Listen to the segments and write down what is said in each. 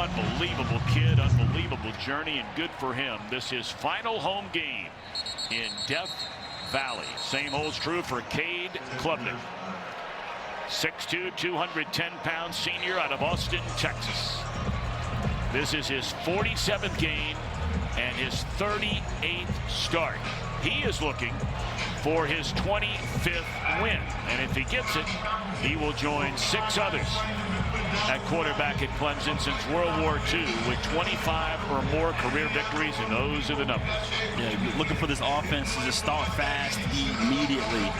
unbelievable kid, unbelievable journey, and good for him. This is his final home game in Death Valley. Same holds true for Cade Klubnik. 6'2", 210-pound senior out of Austin, Texas. This is his 47th game and his 38th start. He is looking for his 25th win, and if he gets it, he will join 6 others at quarterback at Clemson since World War II with 25 or more career victories, and those are the numbers. Yeah, you're looking for this offense to just start fast immediately.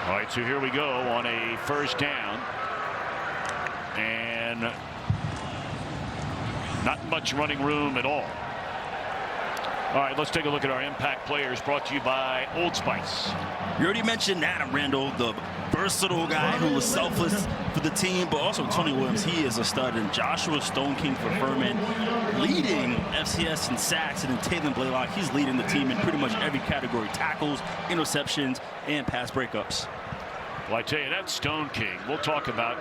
All right, so here we go on a first down. And not much running room at all. All right, let's take a look at our impact players, brought to you by Old Spice. You already mentioned Adam Randall, the versatile guy who was selfless for the team, but also Tony Williams, he is a stud. And Joshua Stone King for Furman, leading FCS in sacks, and then Taylor Blaylock, he's leading the team in pretty much every category: tackles, interceptions, and pass breakups. Well, I tell you, that Stone King, we'll talk about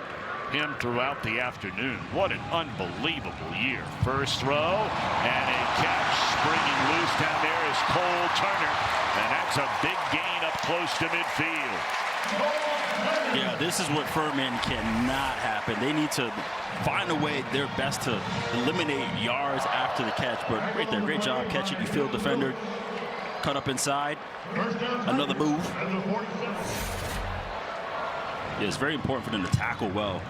him throughout the afternoon. What an unbelievable year. First throw, and a catch springing loose down there is Cole Turner, and that's a big gain up close to midfield. Yeah, this is what Furman cannot happen. They need to find a way their best to eliminate yards after the catch. But right there, great job catching. You field defender, cut up inside, another move. Yeah, it's very important for them to tackle well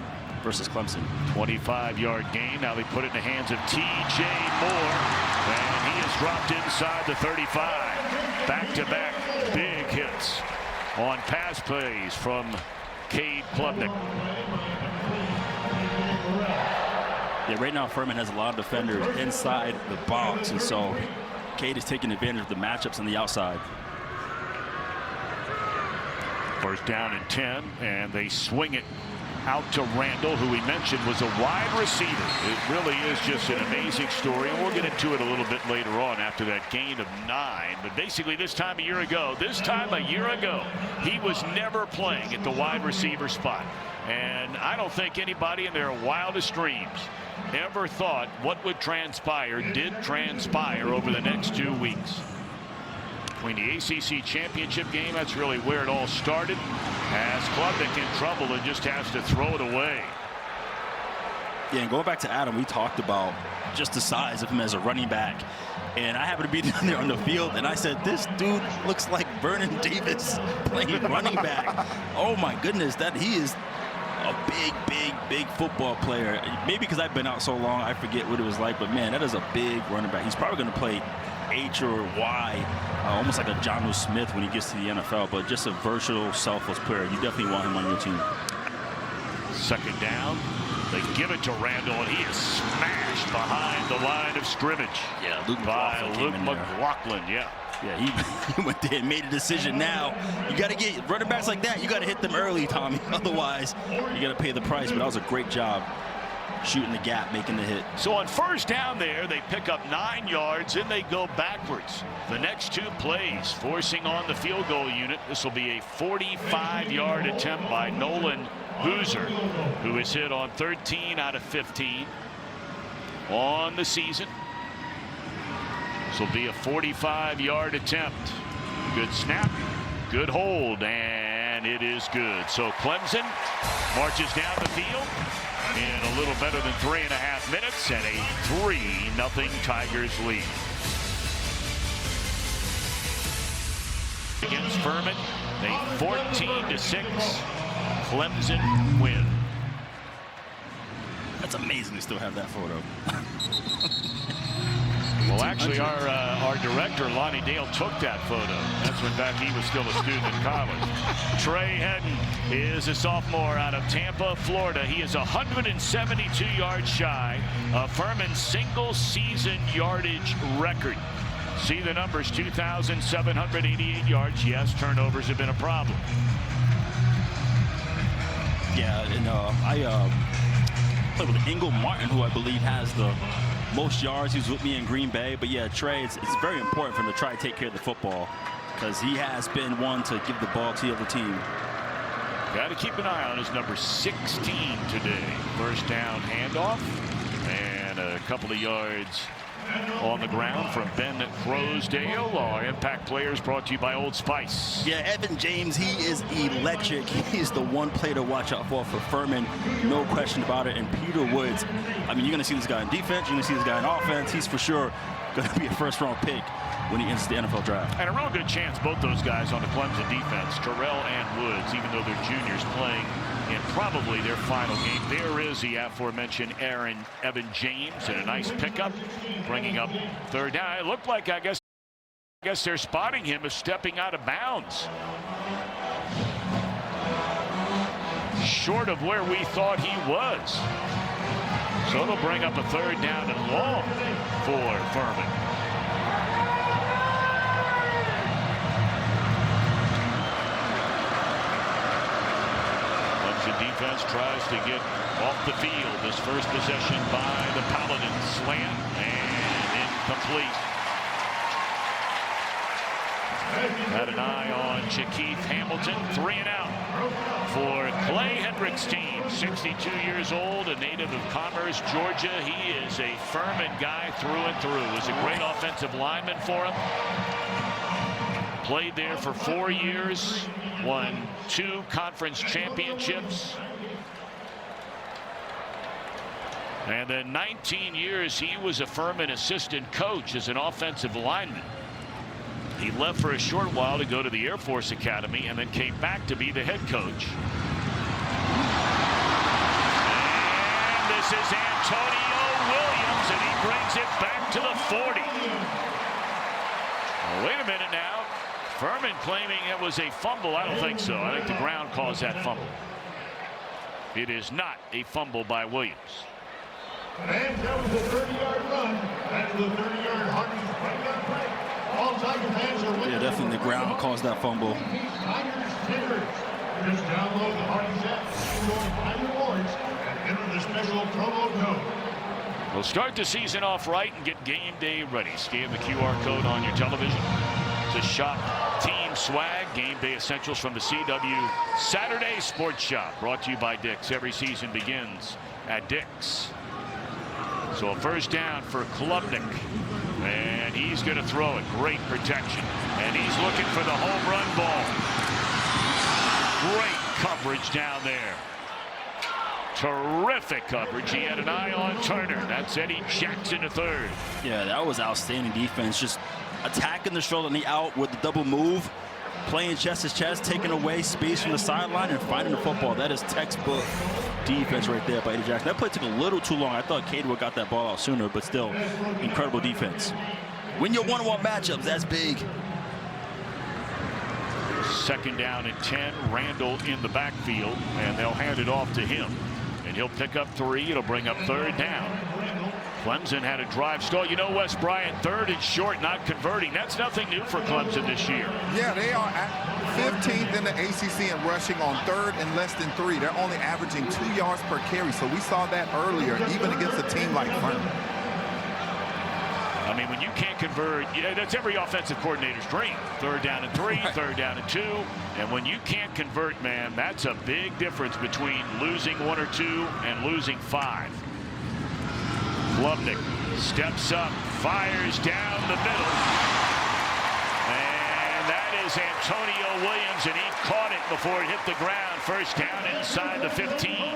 versus Clemson. 25-yard gain. Now they put it in the hands of T.J. Moore, and he is dropped inside the 35. Back-to-back big hits on pass plays from Cade Klubnik. Yeah, right now Furman has a lot of defenders inside the box, and so Cade is taking advantage of the matchups on the outside. First down and 10, and they swing it out to Randall, who we mentioned was a wide receiver. It really is just an amazing story, and we'll get into it a little bit later on after that gain of 9. But basically this time a year ago, he was never playing at the wide receiver spot. And I don't think anybody in their wildest dreams ever thought what would transpire did transpire over the next 2 weeks. Between the ACC championship game, that's really where it all started, as Klubnik in trouble and just has to throw it away. Yeah, and going back to Adam, we talked about just the size of him as a running back. And I happened to be down there on the field, and I said, this dude looks like Vernon Davis playing running back. Oh, my goodness, that he is a big football player. Maybe because I've been out so long, I forget what it was like. But, man, that is a big running back. He's probably going to play H or Y, almost like a Jonnu Smith when he gets to the NFL, but just a versatile, selfless player. You definitely want him on your team. Second down. They give it to Randall, and he is smashed behind the line of scrimmage. Yeah, Luke McLaughlin. Yeah, he went there and made a decision. Now you got to get running backs like that. You got to hit them early, Tommy. Otherwise, you got to pay the price. But that was a great job shooting the gap, making the hit. So on first down there, they pick up 9 yards, and they go backwards. The next 2 plays, forcing on the field goal unit. This will be a 45-yard attempt by Nolan Hooser, who is hit on 13 out of 15 on the season. This will be a 45-yard attempt. Good snap, good hold, and it is good. So Clemson marches down the field in a little better than 3.5 minutes, and a 3-0 Tigers lead. Against Furman, a 14-6 Clemson win. That's amazing to still have that photo. Well, actually, our director, Lonnie Dale, took that photo. That's when back he was still a student in college. Trey Hedden is a sophomore out of Tampa, Florida. He is 172 yards shy of Furman's single-season yardage record. See the numbers, 2,788 yards. Yes, turnovers have been a problem. Yeah, and I played with Engel Martin, who I believe has the most yards. He was with me in Green Bay. But yeah, Trey, it's very important for him to try to take care of the football, because he has been one to give the ball to the other team. Got to keep an eye on his number 16 today. First down handoff and a couple of yards on the ground from Ben Crosdale. Our impact players brought to you by Old Spice. Yeah, Evan James, he is electric. He's the one player to watch out for Furman, no question about it. And Peter Woods, I mean, you're going to see this guy in defense, you're going to see this guy in offense. He's for sure going to be a first-round pick when he enters the NFL draft. And a real good chance both those guys on the Clemson defense, Terrell and Woods, even though they're juniors, playing in probably their final game. There is the aforementioned Evan James, and a nice pickup, bringing up third down. It looked like, I guess they're spotting him as stepping out of bounds. Short of where we thought he was. So it'll bring up a third down and long for Furman. Defense tries to get off the field. This first possession by the Paladins. Slant and incomplete. Had an eye on Jakeith Hamilton. 3 and out for Clay Hendricks' team. 62 years old, a native of Commerce, Georgia. He is a Furman guy through and through. Was a great offensive lineman for him. Played there for 4 years. Won 2 conference championships. And then 19 years he was a Furman assistant coach as an offensive lineman. He left for a short while to go to the Air Force Academy and then came back to be the head coach. And this is Antonio Williams, and he brings it back to the 40. Well, wait a minute now. Furman claiming it was a fumble. I don't think so. I think the ground caused that fumble. It is not a fumble by Williams. And that was a 30-yard run. That was a 30-yard Hardy's break. All Tiger fans are winning. Yeah, definitely the ground caused that fumble. Tigers tickers. Just download the Hardy's app, find rewards, and enter the special promo code. We'll start the season off right and get game day ready. Scan the QR code on your television to shop team swag, game day essentials from the CW Saturday Sports Shop. Brought to you by Dick's. Every season begins at Dick's. So a first down for Klubnik. And he's going to throw it. Great protection. And he's looking for the home run ball. Great coverage down there. Terrific coverage. He had an eye on Turner. That's Eddie Jackson, a third. Yeah, that was outstanding defense. Just attacking the shoulder and the out with the double move. Playing chest to chest, taking away space from the sideline and finding the football. That is textbook defense right there by Eddie Jackson. That play took a little too long. I thought Cade would got that ball out sooner, but still, incredible defense. When you're one-on-one matchups, that's big. Second down and 10. Randall in the backfield, and they'll hand it off to him. And he'll pick up 3. It'll bring up third down. Clemson had a drive stall. You know, Wes Bryant, third and short, not converting. That's nothing new for Clemson this year. Yeah, they are at 15th in the ACC in rushing on third and less than 3. They're only averaging 2 yards per carry. So we saw that earlier, even against a team like Furman. I mean, when you can't convert, that's every offensive coordinator's dream. Third down and 3, third down and 2. And when you can't convert, man, that's a big difference between losing 1 or 2 and losing 5. Klubnik steps up, fires down the middle. And that is Antonio Williams, and he caught it before it hit the ground. First down inside the 15.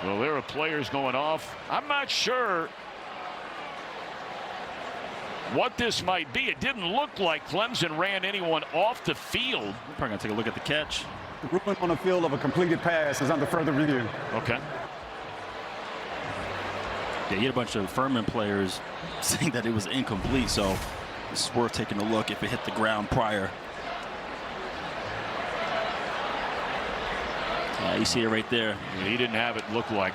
Well, there are players going off. I'm not sure what this might be. It didn't look like Clemson ran anyone off the field. We're probably going to take a look at the catch. The ruling on the field of a completed pass is under further review. Okay. Yeah, you had a bunch of Furman players saying that it was incomplete, so it's worth taking a look if it hit the ground prior. Yeah, you see it right there. He didn't have it look like.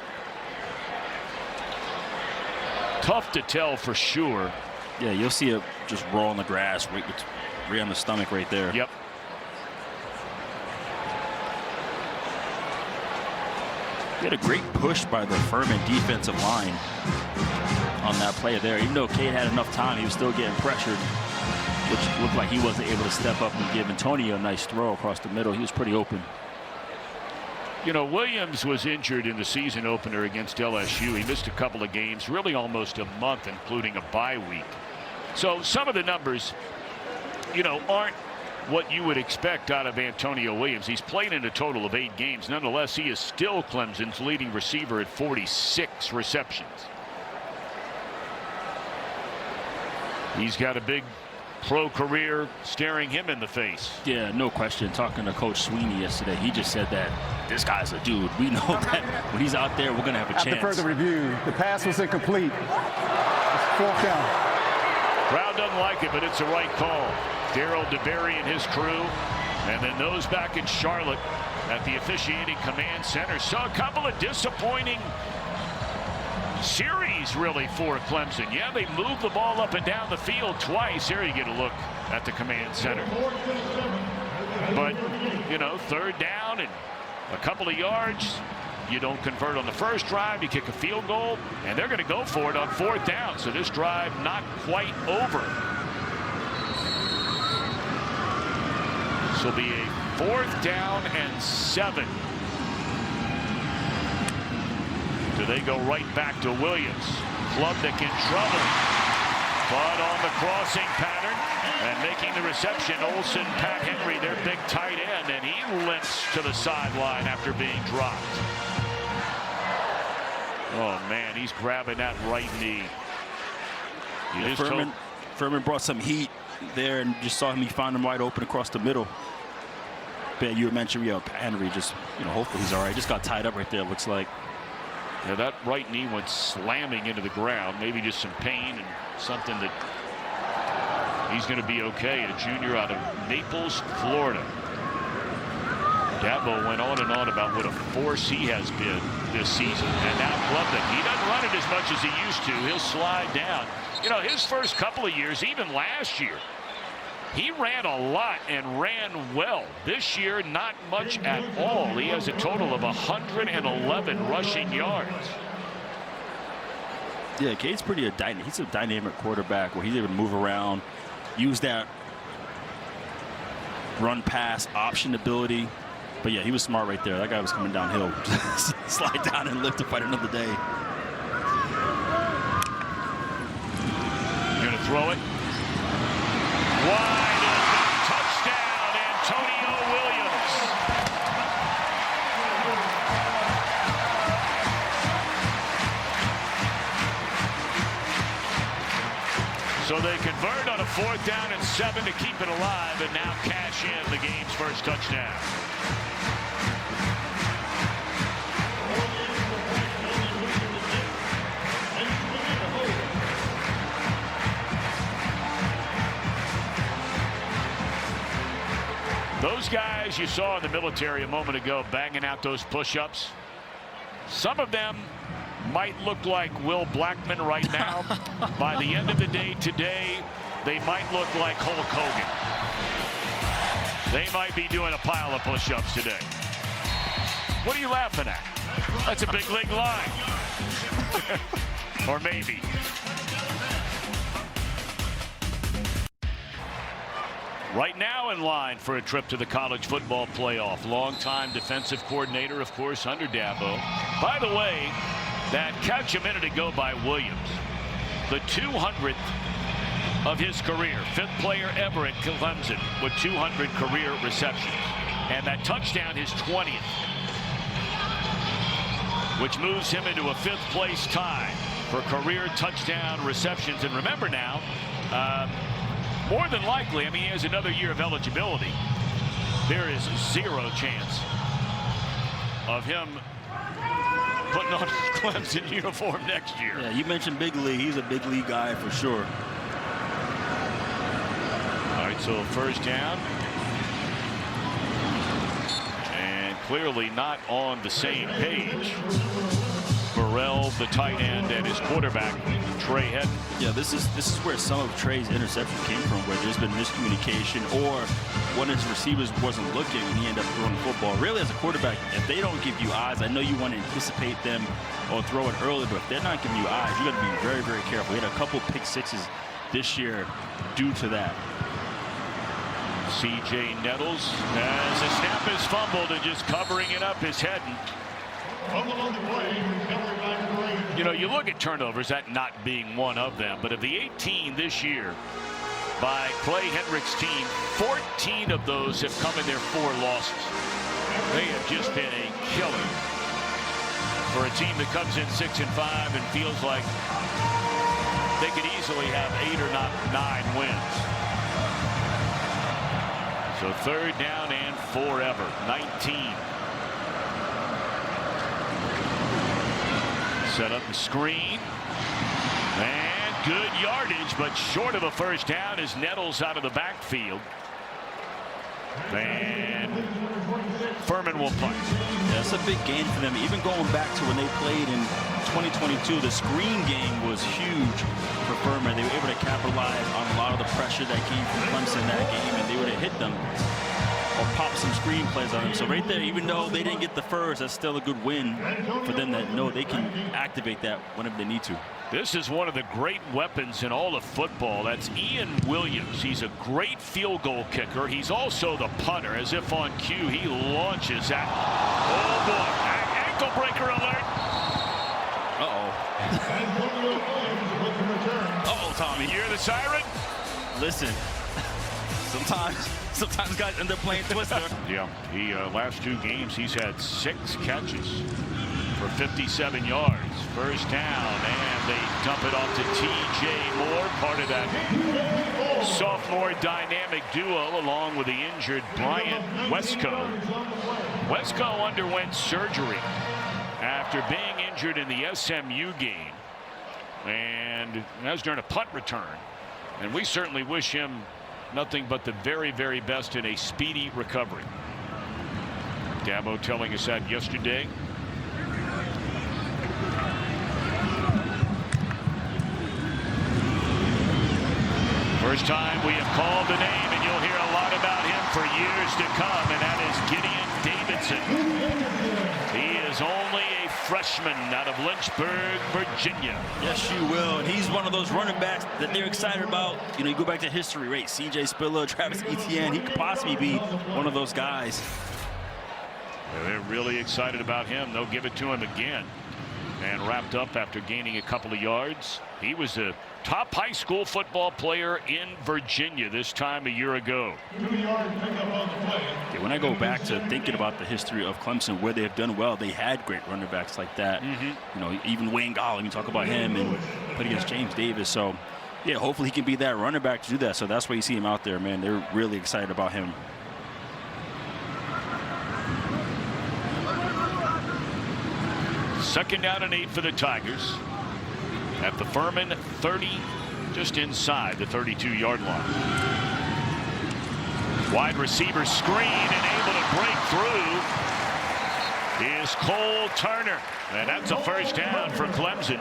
Tough to tell for sure. Yeah, you'll see it just roll on the grass right on the stomach right there. Yep. He had a great push by the Furman defensive line that play there. Even though Cade had enough time, he was still getting pressured, which looked like he wasn't able to step up and give Antonio a nice throw across the middle. He was pretty open. You know, Williams was injured in the season opener against LSU. He missed a couple of games, really almost a month, including a bye week. So some of the numbers, you know, aren't what you would expect out of Antonio Williams. He's played in a total of 8 games. Nonetheless, he is still Clemson's leading receiver at 46 receptions. He's got a big pro career staring him in the face. Yeah, no question. Talking to Coach Sweeney yesterday, he just said that this guy's a dude. We know that when he's out there, we're going to have a chance. After further review, the pass was incomplete. It's 4th down. Crowd doesn't like it, but it's the right call. Darryl DeBerry and his crew, and then those back in Charlotte at the officiating command center. So a couple of disappointing series really for Clemson. Yeah, they moved the ball up and down the field twice. Here you get a look at the command center. But, you know, 3rd down and a couple of yards. You don't convert on the first drive, you kick a field goal, and they're going to go for it on 4th down. So this drive not quite over. This will be a 4th down and 7. So they go right back to Williams. Klubnik in trouble. But on the crossing pattern and making the reception, Olsen, Pat Henry, their big tight end, and he limps to the sideline after being dropped. Oh, man, he's grabbing that right knee. Furman brought some heat there and just saw him. He found him wide open across the middle. Ben, you mentioned Henry just, you know, hopefully he's all right. Just got tied up right there, it looks like. Yeah, that right knee went slamming into the ground. Maybe just some pain and something that he's going to be okay. A junior out of Naples, Florida. Dabo went on and on about what a force he has been this season. And now Klubnik, he doesn't run it as much as he used to. He'll slide down. You know, his first couple of years, even last year, he ran a lot and ran well. This year, not much at all. He has a total of 111 rushing yards. Yeah, Cade's he's a dynamic quarterback where he's able to move around, use that run pass option ability. But yeah, he was smart right there. That guy was coming downhill. Slide down and live to fight another day. You're gonna throw it. Wide open, touchdown, Antonio Williams. So they convert on a 4th down and 7 to keep it alive, and now cash in the game's first touchdown. Those guys you saw in the military a moment ago banging out those push-ups, some of them might look like Will Blackman right now. By the end of the day today, they might look like Hulk Hogan. They might be doing a pile of push-ups today. What are you laughing at? That's a big league line. Or maybe. Right now in line for a trip to the college football playoff. Longtime defensive coordinator, of course, under Dabo. By the way, that catch a minute ago by Williams, the 200th of his career, 5th player ever at Clemson with 200 career receptions. And that touchdown, his 20th, which moves him into a 5th place tie for career touchdown receptions. And remember now, more than likely, I mean, he has another year of eligibility. There is 0 chance of him putting on a Clemson uniform next year. Yeah, you mentioned big league. He's a big league guy for sure. All right, so 1st down. And clearly not on the same page. Burrell, the tight end, and his quarterback Trey Hedden. Yeah, this is where some of Trey's interception came from, where there's been miscommunication, or one of his receivers wasn't looking and he ended up throwing the football. Really, as a quarterback, if they don't give you eyes, I know you want to anticipate them or throw it early, but if they're not giving you eyes, you got to be very, very careful. He had a couple pick sixes this year due to that. C.J. Nettles, as the snap is fumbled and just covering it up is Hedden. You know, you look at turnovers, that not being one of them, but of the 18 this year by Clay Henrich's team, 14 of those have come in their 4 losses. They have just been a killer for a team that comes in 6-5 and feels like they could easily have 8 or 9 wins. So 3rd down and forever, 19. Set up the screen. And good yardage, but short of a first down as Nettles out of the backfield. And Furman will punt. Yeah, that's a big gain for them. Even going back to when they played in 2022, the screen game was huge for Furman. They were able to capitalize on a lot of the pressure that came from Clemson that game, and they would have hit them or pop some screen plays on them. So right there, even though they didn't get the first, that's still a good win for them that know they can activate that whenever they need to. This is one of the great weapons in all of football. That's Ian Williams. He's a great field goal kicker. He's also the punter. As if on cue, he launches that. Oh, boy. Ankle breaker alert. Uh-oh, Tommy. You hear the siren? Listen, sometimes guys end up playing Twister. Yeah, he last 2 games, he's had 6 catches for 57 yards. First down, and they dump it off to T.J. Moore, part of that sophomore dynamic duo, along with the injured Bryant Wesco. Wesco underwent surgery after being injured in the SMU game, and has during a punt return. And we certainly wish him nothing but the very, very best in a speedy recovery. Dabo telling us that yesterday. First time we have called the name, and you'll hear a lot about him for years to come, and that is Gideon Davidson. He is only a freshman out of Lynchburg, Virginia. Yes, you will. And he's one of those running backs that they're excited about. You know, you go back to history, right? C.J. Spiller, Travis Etienne. He could possibly be one of those guys. Yeah, they're really excited about him. They'll give it to him again. And wrapped up after gaining a couple of yards. He was the top high school football player in Virginia this time a year ago. Yeah, when I go back to thinking about the history of Clemson, where they have done well, they had great running backs like that. You know, even Wayne Gall, you talk about him and put against James Davis. So, yeah, hopefully he can be that running back to do that. So that's why you see him out there, man. They're really excited about him. Second down and 8 for the Tigers at the Furman 30, just inside the 32-yard line. Wide receiver screen, and able to break through is Cole Turner, and that's a first down for Clemson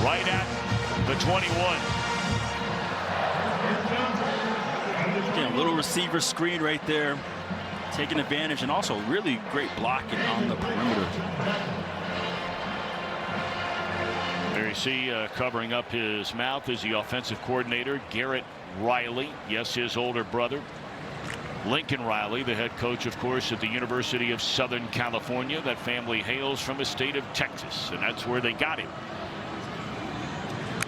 right at the 21. Again, a little receiver screen right there, taking advantage, and also really great blocking on the perimeter. There you see covering up his mouth is the offensive coordinator, Garrett Riley. Yes, his older brother, Lincoln Riley, the head coach, of course, at the University of Southern California. That family hails from the state of Texas, and that's where they got him.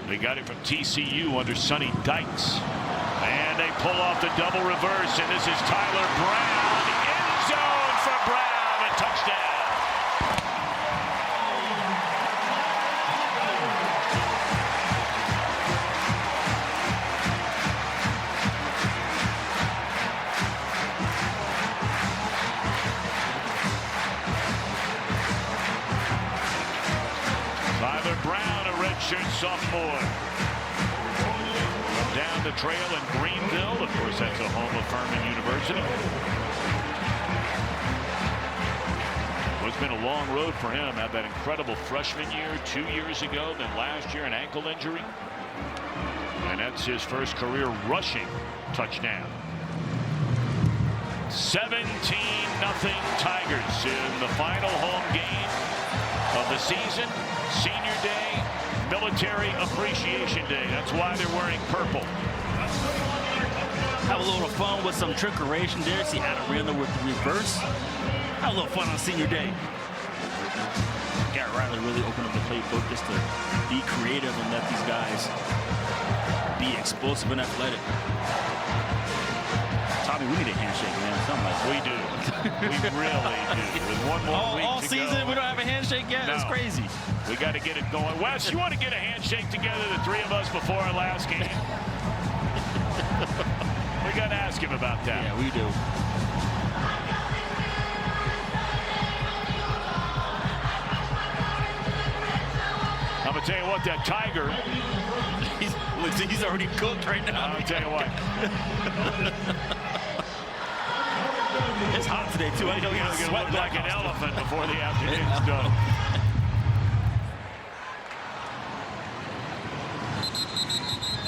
They got it from TCU under Sonny Dykes. And they pull off the double reverse, and this is Tyler Brown. End zone for Brown, a touchdown. Brown, a redshirt sophomore. Down the trail in Greenville. Of course, that's the home of Furman University. It's been a long road for him. Had that incredible freshman year 2 years ago, then last year an ankle injury. And that's his first career rushing touchdown. 17-0 Tigers in the final home game of the season. Senior Day, Military Appreciation Day. That's why they're wearing purple. Have a little fun with some trickeration there. See Adam Randall with the reverse. Have a little fun on Senior Day. Garrett Riley really opened up the playbook just to be creative and let these guys be explosive and athletic. Tommy, we need a handshake, man. Something like We do. We really do. With one more week all to season, go. we don't have a handshake yet? No. That's crazy. We got to get it going. Wes, you want to get a handshake together, the three of us, before our last game? We got to ask him about that. Yeah, we do. I'm going to tell you what, that Tiger, He's already cooked right now. I'll tell you what. It's hot today, too. I know He's you're going to sweating look like an elephant before the afternoon's done.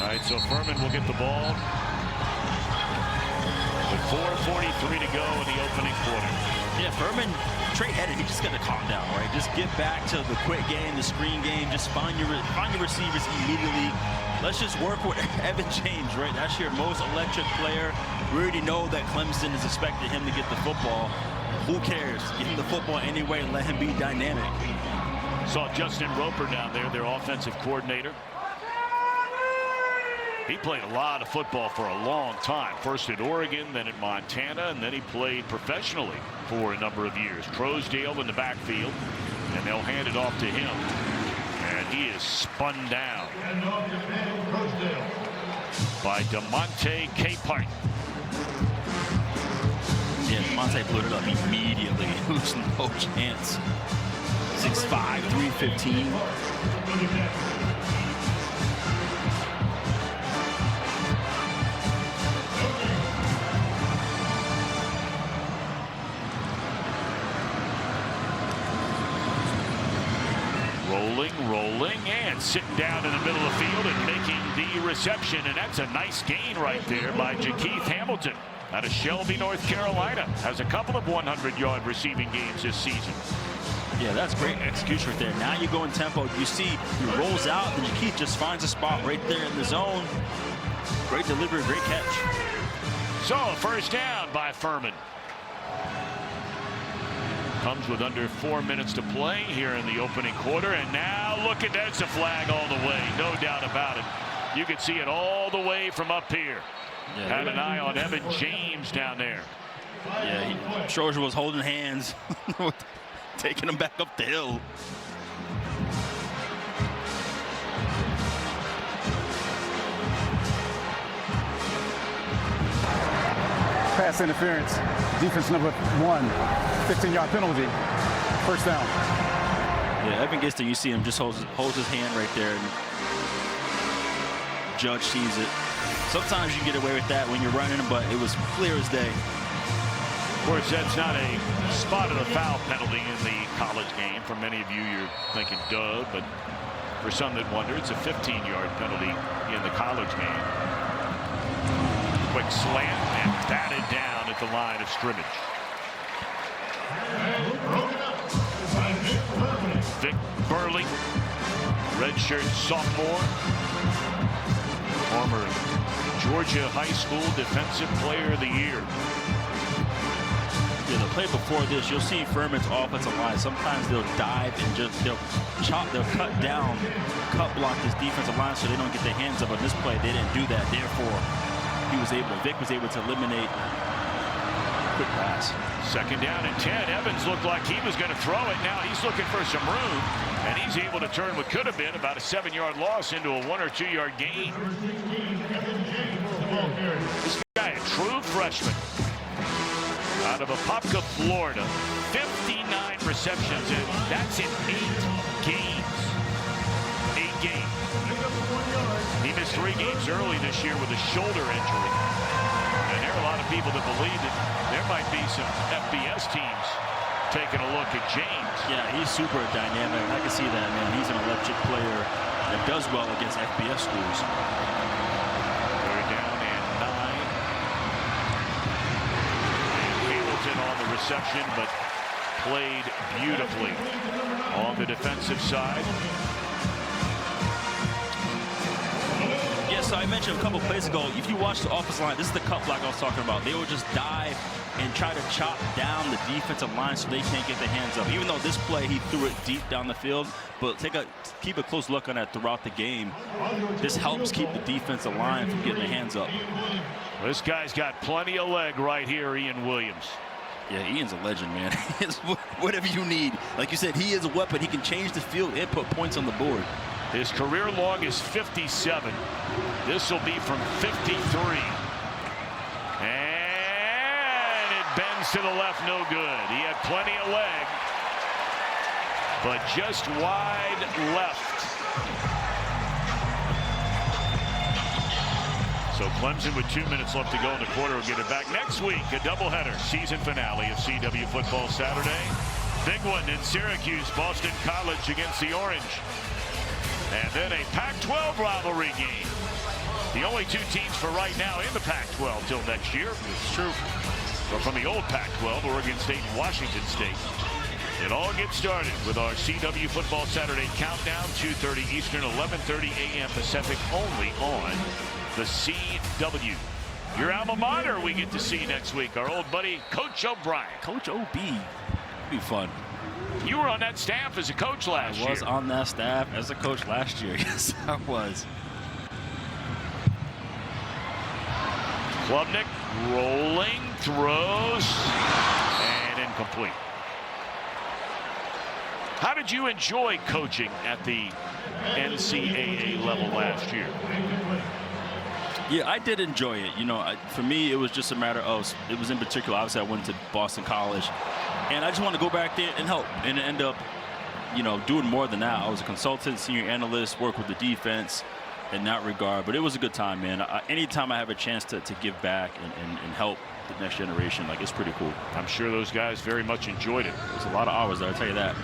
All right, so Furman will get the ball with 4:43 to go in the opening quarter. Yeah, Furman, Trey headed. He just got to calm down, right? Just get back to the quick game, the screen game. Just find your receivers immediately. Let's just work with Evan James, right? That's your most electric player. We already know that Clemson is expecting him to get the football. Who cares? Give him the football anyway and let him be dynamic. Saw Justin Roper down there, their offensive coordinator. He played a lot of football for a long time. First at Oregon, then at Montana, and then he played professionally for a number of years. Trousdale in the backfield, and they'll hand it off to him. And he is spun down by DeMonte Capehart. Yeah, Monte blew it up immediately. There's no chance. 6'5", 315. Rolling, and sitting down in the middle of the field and making the reception. And that's a nice gain right there by Jakeith Hamilton out of Shelby, North Carolina. Has a couple of 100-yard receiving games this season. Yeah, that's great execution right there. Now you go in tempo. You see he rolls out, and Jakeith just finds a spot right there in the zone. Great delivery, great catch. So, first down by Furman. Comes with under 4 minutes to play here in the opening quarter. And now look at that's a flag all the way. No doubt about it. You can see it all the way from up here. Yeah, had an eye on Evan James down there. Yeah, Stroger was holding hands, taking him back up the hill. Pass interference. Defense number 1. 15-yard penalty. First down. Yeah, Evan gets there. You see him just holds his hand right there, and Judge sees it. Sometimes you get away with that when you're running, but it was clear as day. Of course, that's not a spot of the foul penalty in the college game. For many of you, you're thinking, duh, but for some that wonder, it's a 15-yard penalty in the college game. Quick slant and batted down at the line of scrimmage. Vic Burley, redshirt sophomore, former Georgia High School Defensive Player of the Year. Yeah, the play before this, you'll see Furman's offensive line. Sometimes they'll dive and they'll cut down, cut block this defensive line so they don't get their hands up. On this play, they didn't do that. Therefore, Vic was able to eliminate quick pass. Second down and 10. Evans looked like he was going to throw it. Now he's looking for some room, and he's able to turn what could have been about a 7-yard loss into a 1 or 2 yard gain. This guy, a true freshman out of Apopka, Florida. 59 receptions, and that's in 8 games. 8 games. He missed 3 games early this year with a shoulder injury. And there are a lot of people that believe that there might be some FBS teams taking a look at James. Yeah, he's super dynamic. I can see that, man. He's an electric player that does well against FBS schools. They're down and 9. And Hamilton on the reception, but played beautifully on the defensive side. Yeah, so I mentioned a couple plays ago, if you watch the offensive line, this is the cut block I was talking about. They would just dive and try to chop down the defensive line so they can't get their hands up. Even though this play, he threw it deep down the field, but keep a close look on that throughout the game. This helps keep the defensive line from getting their hands up. Well, this guy's got plenty of leg right here, Ian Williams. Yeah, Ian's a legend, man. Whatever you need. Like you said, he is a weapon. He can change the field and put points on the board. His career long is 57. This will be from 53. And it bends to the left, no good. He had plenty of leg, but just wide left. So Clemson with 2 minutes left to go in the quarter will get it back. Next week, a doubleheader, season finale of CW football Saturday. Big one in Syracuse, Boston College against the Orange. And then a Pac-12 rivalry game. The only two teams for right now in the Pac-12 till next year. It's true. But from the old Pac-12, Oregon State and Washington State. It all gets started with our CW Football Saturday countdown, 2:30 Eastern, 11:30 a.m. Pacific, only on the CW. Your alma mater we get to see next week, our old buddy Coach O'Brien. Coach OB. Be fun. You were on that staff as a coach last year. I was on that staff as a coach last year. Yes, I was. Klubnik rolling, throws, and incomplete. How did you enjoy coaching at the NCAA level last year? Yeah, I did enjoy it. You know, for me, it was just a matter of, it was in particular, obviously I went to Boston College, and I just wanted to go back there and help, and end up, you know, doing more than that. I was a consultant, senior analyst, work with the defense in that regard, but it was a good time, man. Anytime I have a chance to give back and help the next generation, like, it's pretty cool. I'm sure those guys very much enjoyed it. There's a lot of hours there, I'll tell you that.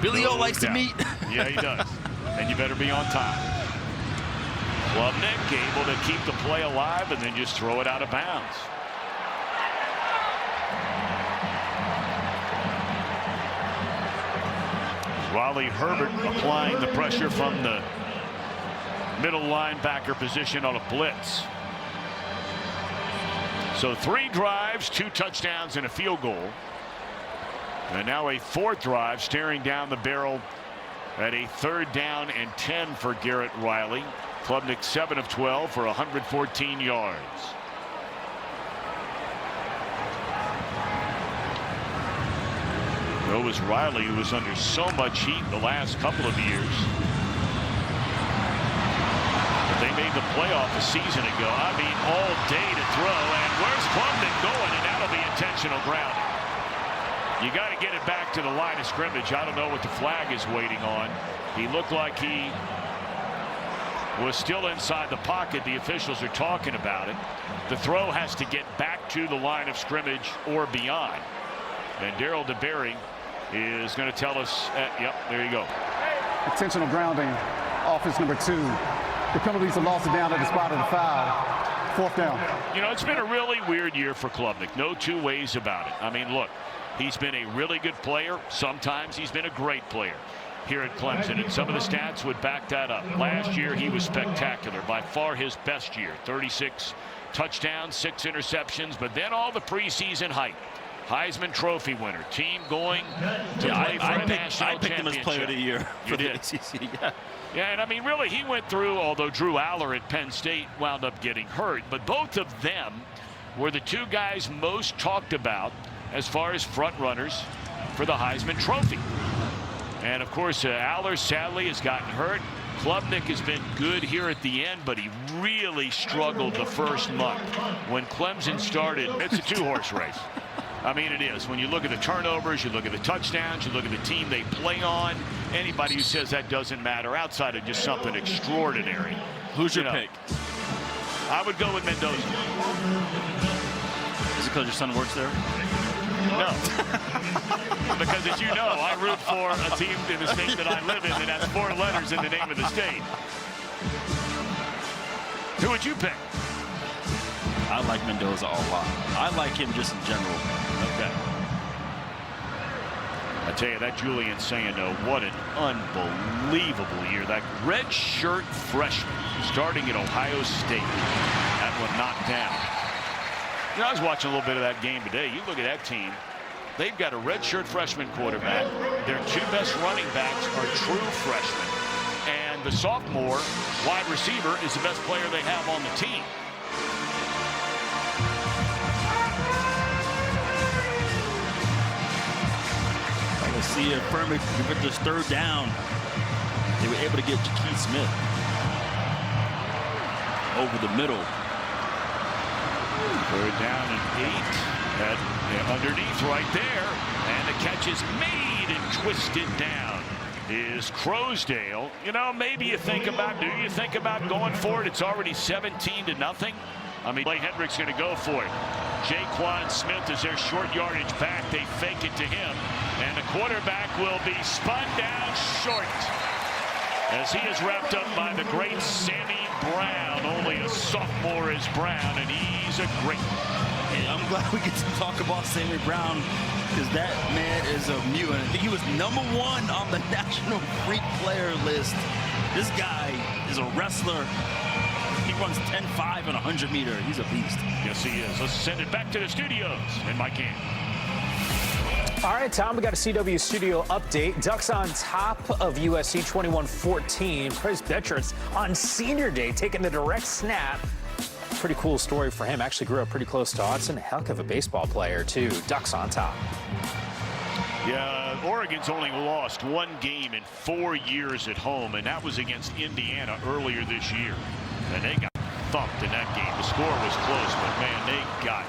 Billy O likes to meet. Yeah, he does. And you better be on time. Klubnik able to keep the play alive and then just throw it out of bounds. Riley Herbert applying the pressure from the middle linebacker position on a blitz. So 3 drives, 2 touchdowns, and a field goal. And now a 4th drive staring down the barrel at a 3rd down and 10 for Garrett Riley. Klubnik 7 of 12 for 114 yards. It was Riley who was under so much heat the last couple of years. But they made the playoff a season ago. I mean, all day to throw. And where's Klubnik going? And that'll be intentional grounding. You got to get it back to the line of scrimmage. I don't know what the flag is waiting on. He looked like he was still inside the pocket. The officials are talking about it. The throw has to get back to the line of scrimmage or beyond. And Darryl DeBerry is going to tell us, yep, there you go. Intentional grounding, offense number 2. The penalties are lost down at the spot of the foul. 4th down. You know, it's been a really weird year for Klubnik. No two ways about it. I mean, look, he's been a really good player. Sometimes he's been a great player here at Clemson, and some of the stats would back that up. Last year, he was spectacular. By far his best year. 36 touchdowns, 6 interceptions, but then all the preseason hype. Heisman Trophy winner, team going to play for a national championship. I picked him as player of the year for the ACC. Yeah, and I mean, really, he went through, although Drew Aller at Penn State wound up getting hurt, but both of them were the 2 guys most talked about as far as front runners for the Heisman Trophy. And of course, Aller sadly has gotten hurt. Klubnik has been good here at the end, but he really struggled the first month. When Clemson started, it's a 2-horse race. I mean, it is. When you look at the turnovers, you look at the touchdowns, you look at the team they play on, anybody who says that doesn't matter outside of just something extraordinary. Who's your pick? I would go with Mendoza. Is it because your son works there? No. Because as you know, I root for a team in the state that I live in that has 4 letters in the name of the state. Who would you pick? I like Mendoza a lot. I like him just in general. Okay. I tell you, that Julian Sayano, what an unbelievable year. That red shirt freshman starting at Ohio State. That one knocked down. You know, I was watching a little bit of that game today. You look at that team. They've got a red shirt freshman quarterback. Their 2 best running backs are true freshmen. And the sophomore wide receiver is the best player they have on the team. Let's see if Furman, if it's just 3rd down, they were able to get Keith Smith over the middle. 3rd down and 8. Underneath right there. And the catch is made and twisted down is Crosdale. You know, maybe you think about, do you think about going for it? It's already 17-0. I mean, Hendrick's going to go for it. Jaquan Smith is their short yardage back. They fake it to him. And the quarterback will be spun down short as he is wrapped up by the great Sammy Brown. Only a sophomore is Brown, and he's a great. Hey, I'm glad we get to talk about Sammy Brown because that man is a mutant. I think he was #1 on the National Freak Player list. This guy is a wrestler. He runs 10.5 and 100 meter. He's a beast. Yes, he is. Let's send it back to the studios in my camp. All right, Tom, we got a CW studio update. Ducks on top of USC 21-14. Chris Betcher's on senior day taking the direct snap. Pretty cool story for him. Actually grew up pretty close to Autzen. Heck of a baseball player, too. Ducks on top. Yeah, Oregon's only lost 1 game in 4 years at home, and that was against Indiana earlier this year. And they got thumped in that game. The score was close, but, man, they got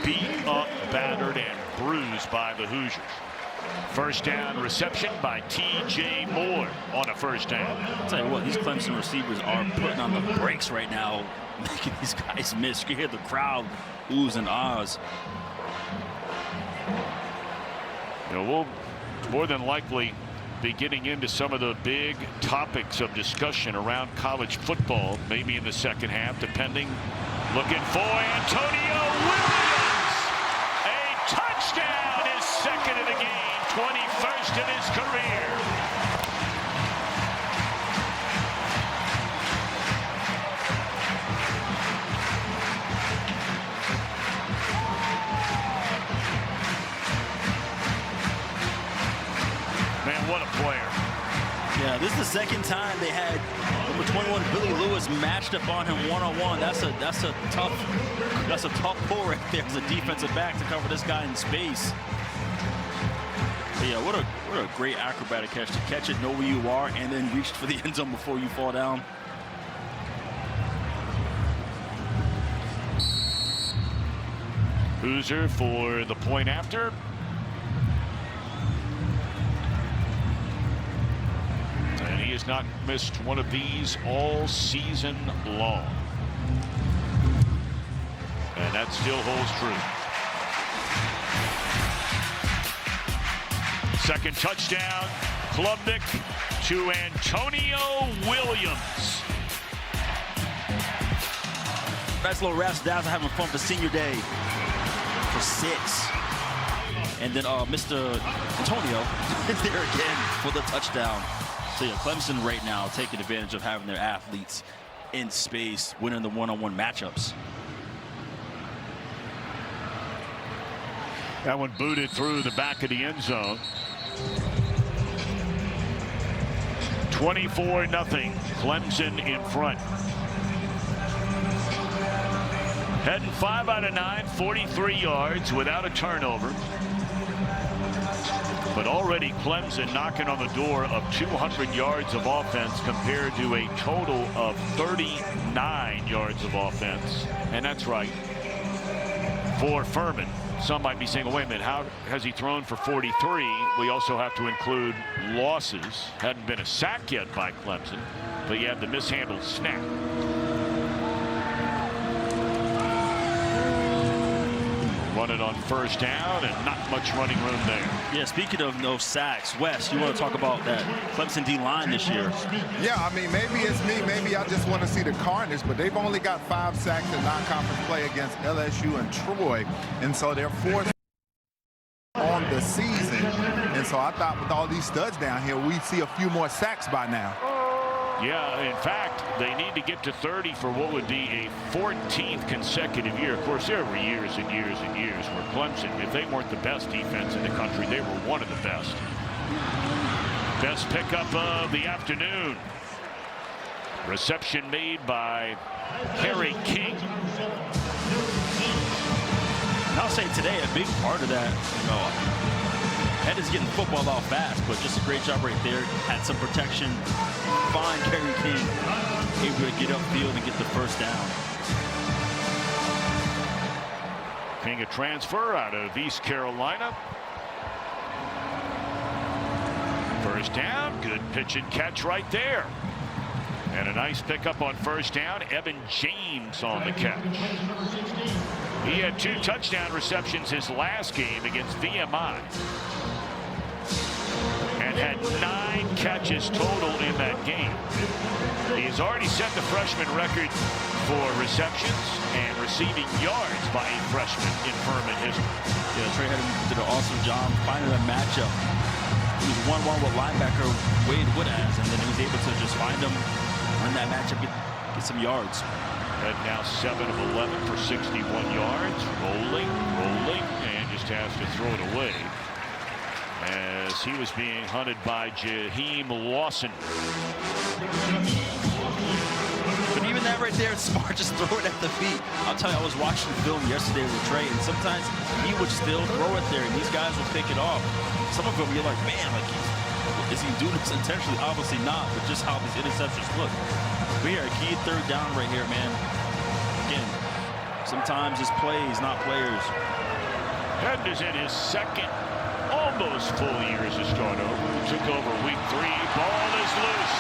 beat up, battered, and bruised by the Hoosiers. 1st down reception by T.J. Moore on a 1st down. I'll tell you what, these Clemson receivers are putting on the brakes right now, making these guys miss. You hear the crowd oohs and ahs. You know, we'll more than likely be getting into some of the big topics of discussion around college football, maybe in the 2nd half, depending. Looking for Antonio Williams. A touchdown, his 2nd of the game, 21st of his career. Man, what a player. Yeah, this is the 2nd time they had number 21 Billy Lewis matched up on him one-on-one. That's a tough pull right there as a defensive back to cover this guy in space. But yeah, what a great acrobatic catch to catch it, know where you are, and then reach for the end zone before you fall down. Hoosier for the point after. And he has not missed one of these all season long. And that still holds true. 2nd touchdown, Klubnik to Antonio Williams. Nice little rest. Dazzle having fun for senior day for 6. And then Mr. Antonio is there again for the touchdown. So yeah, Clemson right now taking advantage of having their athletes in space, winning the one-on-one matchups. That one booted through the back of the end zone. 24-0, Clemson in front. Heading 5 out of 9, 43 yards without a turnover. But already Clemson knocking on the door of 200 yards of offense compared to a total of 39 yards of offense. And that's right for Furman. Some might be saying, well, wait a minute, how has he thrown for 43? We also have to include losses. Hadn't been a sack yet by Clemson, but you have the mishandled snap. run it on first down, and not much running room there. Yeah, speaking of no sacks, Wes, you want to talk about that Clemson D-line this year? Yeah, I mean, maybe it's me. Maybe I just want to see the carnage, but they've only got 5 sacks in non-conference play against LSU and Troy, and so they're 4th on the season. And so I thought with all these studs down here, we'd see a few more sacks by now. Yeah, in fact, they need to get to 30 for what would be a 14th consecutive year. Of course, there were years and years and years where Clemson, if they weren't the best defense in the country, they were one of the best. Best pickup of the afternoon. Reception made by Harry King. And I'll say today, a big part of that, Ed is getting the football out fast, but just a great job right there. Had some protection. Fine, Harry King able to get upfield and get the first down. King, a transfer out of East Carolina. First down, good pitch and catch right there. And a nice pickup on first down. Evan James on the catch. He had 2 touchdown receptions his last game against VMI. And had 9 catches total in that game. He has already set the freshman record for receptions and receiving yards by a freshman in Furman history. Yeah, Trey did an awesome job finding a matchup. He was 1-1 with linebacker Wade Woodaz, and then he was able to just find him, run that matchup, get some yards. And now 7 of 11 for 61 yards. Rolling, and just has to throw it away as he was being hunted by Jaheim Lawson. But even that right there, it's smart. Just throw it at the feet. I'll tell you, I was watching film yesterday with Trey, and sometimes he would still throw it there, and these guys would pick it off. Some of them, you're like, man, like, is he doing this intentionally? Obviously not, but just how these interceptions look. We are a key 3rd down right here, man. Again, sometimes it's plays, not players. Ed is in his second almost full year as a starter. Took over week 3. Ball is loose.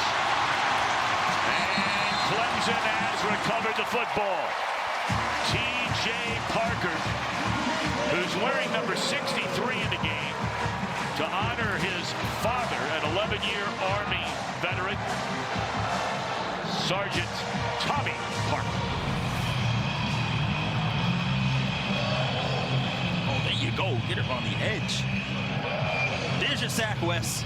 And Clemson has recovered the football. T.J. Parker, who's wearing number 63 in the game, to honor his father, an 11-year Army veteran, Sergeant Tommy Parker. Oh, there you go. Get it on the edge. There's your sack, Wes.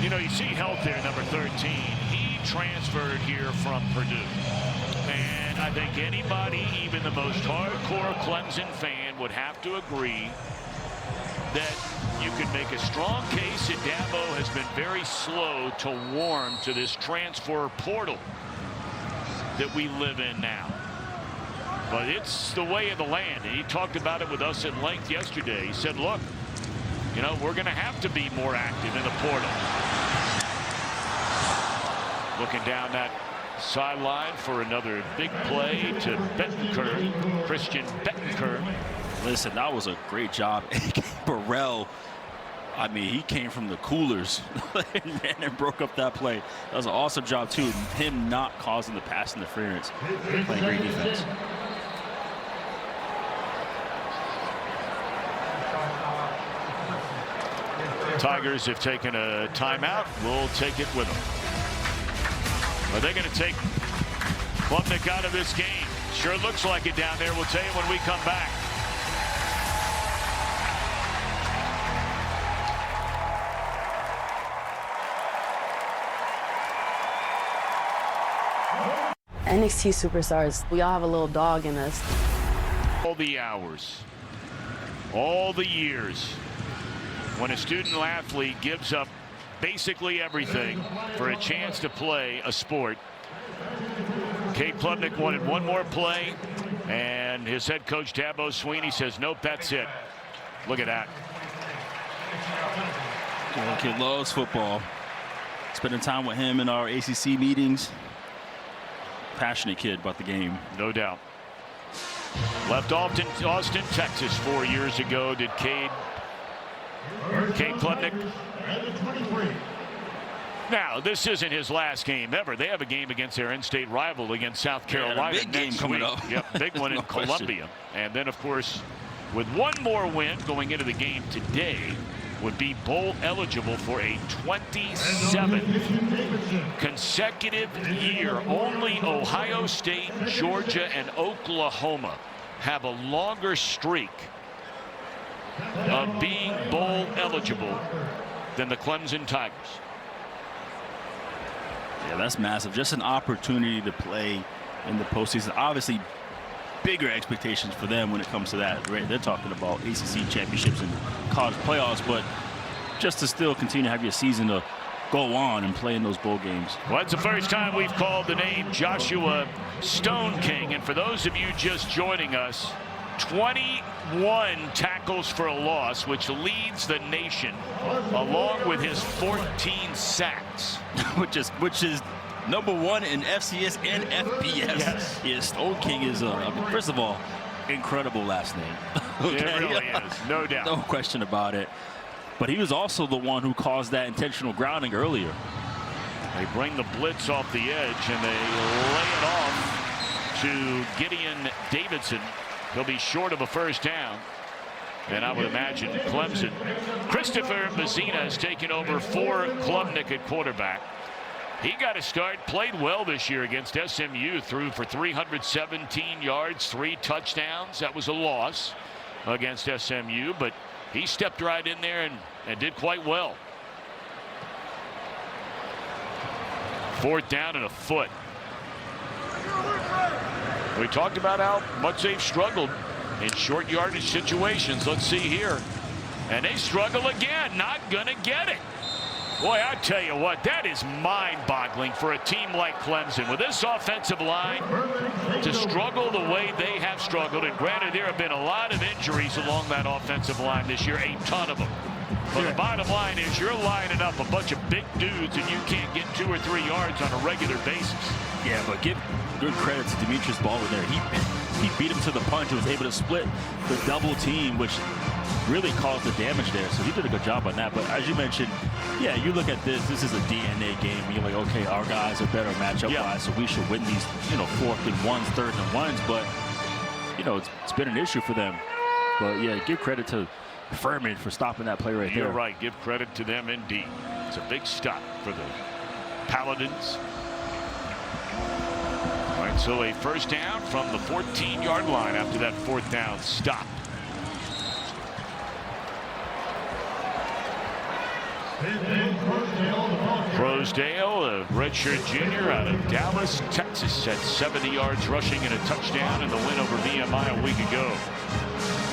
You see Health there, number 13. He transferred here from Purdue. And I think anybody, even the most hardcore Clemson fan, would have to agree that you could make a strong case that Dabo has been very slow to warm to this transfer portal that we live in now. But it's the way of the land. And he talked about it with us at length yesterday. He said, look, we're going to have to be more active in the portal. Looking down that sideline for another big play to Bettencourt, Christian Bettencourt. Listen, that was a great job. Burrell, I mean, he came from the coolers and broke up that play. That was an awesome job, too. Him not causing the pass interference. Playing great defense. Tigers have taken a timeout. We'll take it with them. Are they going to take Klubnik out of this game? Sure looks like it down there. We'll tell you when we come back. NXT superstars, we all have a little dog in us. All the hours, all the years, when a student athlete gives up basically everything for a chance to play a sport. Cade Klubnik wanted one more play, and his head coach Dabo Swinney says, nope, that's it. Look at that. Yeah, kid loves football. Spending time with him in our ACC meetings. Passionate kid about the game. No doubt. Left Austin, Texas 4 years ago. Did Cade Klubnik. Now, this isn't his last game ever. They have a game against their in-state rival against South Carolina. Big game coming up. Yep, big one in Columbia. And then, of course, with one more win going into the game today, would be bowl eligible for a 27th consecutive year. Only Ohio State, Georgia, and Oklahoma have a longer streak of being bowl eligible than the Clemson Tigers. Yeah, that's massive. Just an opportunity to play in the postseason. Obviously, bigger expectations for them when it comes to that. Right? They're talking about ACC championships and college playoffs, but just to still continue to have your season to go on and play in those bowl games. Well, it's the first time we've called the name Joshua Stone King, and for those of you just joining us, 21 tackles for a loss, which leads the nation, along with his 14 sacks. which is number one in FCS and FBS. Yes. Yeah, Stone King is, first of all, incredible last name. Okay? It really is, no doubt. No question about it. But he was also the one who caused that intentional grounding earlier. They bring the blitz off the edge, and they lay it off to Gideon Davidson. He'll be short of a first down. And I would imagine Clemson. Christopher Mazzina has taken over for Klubnik at quarterback. He got a start, played well this year against SMU, threw for 317 yards, 3 touchdowns. That was a loss against SMU, but he stepped right in there and did quite well. 4th down and a foot. We talked about how much they've struggled in short yardage situations. Let's see here. And they struggle again. Not going to get it. Boy, I tell you what, that is mind-boggling for a team like Clemson. With this offensive line to struggle the way they have struggled, and granted, there have been a lot of injuries along that offensive line this year, a ton of them. But the bottom line is you're lining up a bunch of big dudes and you can't get 2 or 3 yards on a regular basis. Yeah, but give good credit to Demetrius Baldwin there. He beat him to the punch and was able to split the double team, which really caused the damage there. So he did a good job on that. But as you mentioned, yeah, you look at this is a DNA game. And you're like, okay, our guys are better matchup-wise, so we should win these, 4th and 1s, 3rd and 1s. But, it's been an issue for them. But, yeah, give credit to Furman for stopping that play right there. You're right. Give credit to them indeed. It's a big stop for the Paladins. All right, so a first down from the 14-yard line after that 4th down stop. Rosedale, a redshirt junior out of Dallas, Texas, had 70 yards rushing and a touchdown in the win over VMI a week ago.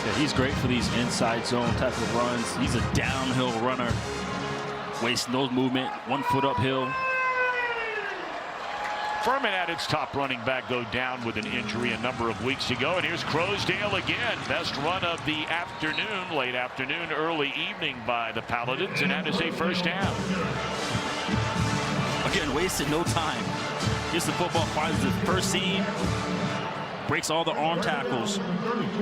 Yeah, he's great for these inside zone type of runs. He's a downhill runner, wasting no movement, 1 foot uphill. Furman had its top running back go down with an injury a number of weeks ago. And here's Rosedale again. Best run of the afternoon, late afternoon, early evening by the Paladins. And that is a first down. Again, wasted no time. Gets the football, finds the first seam, breaks all the arm tackles.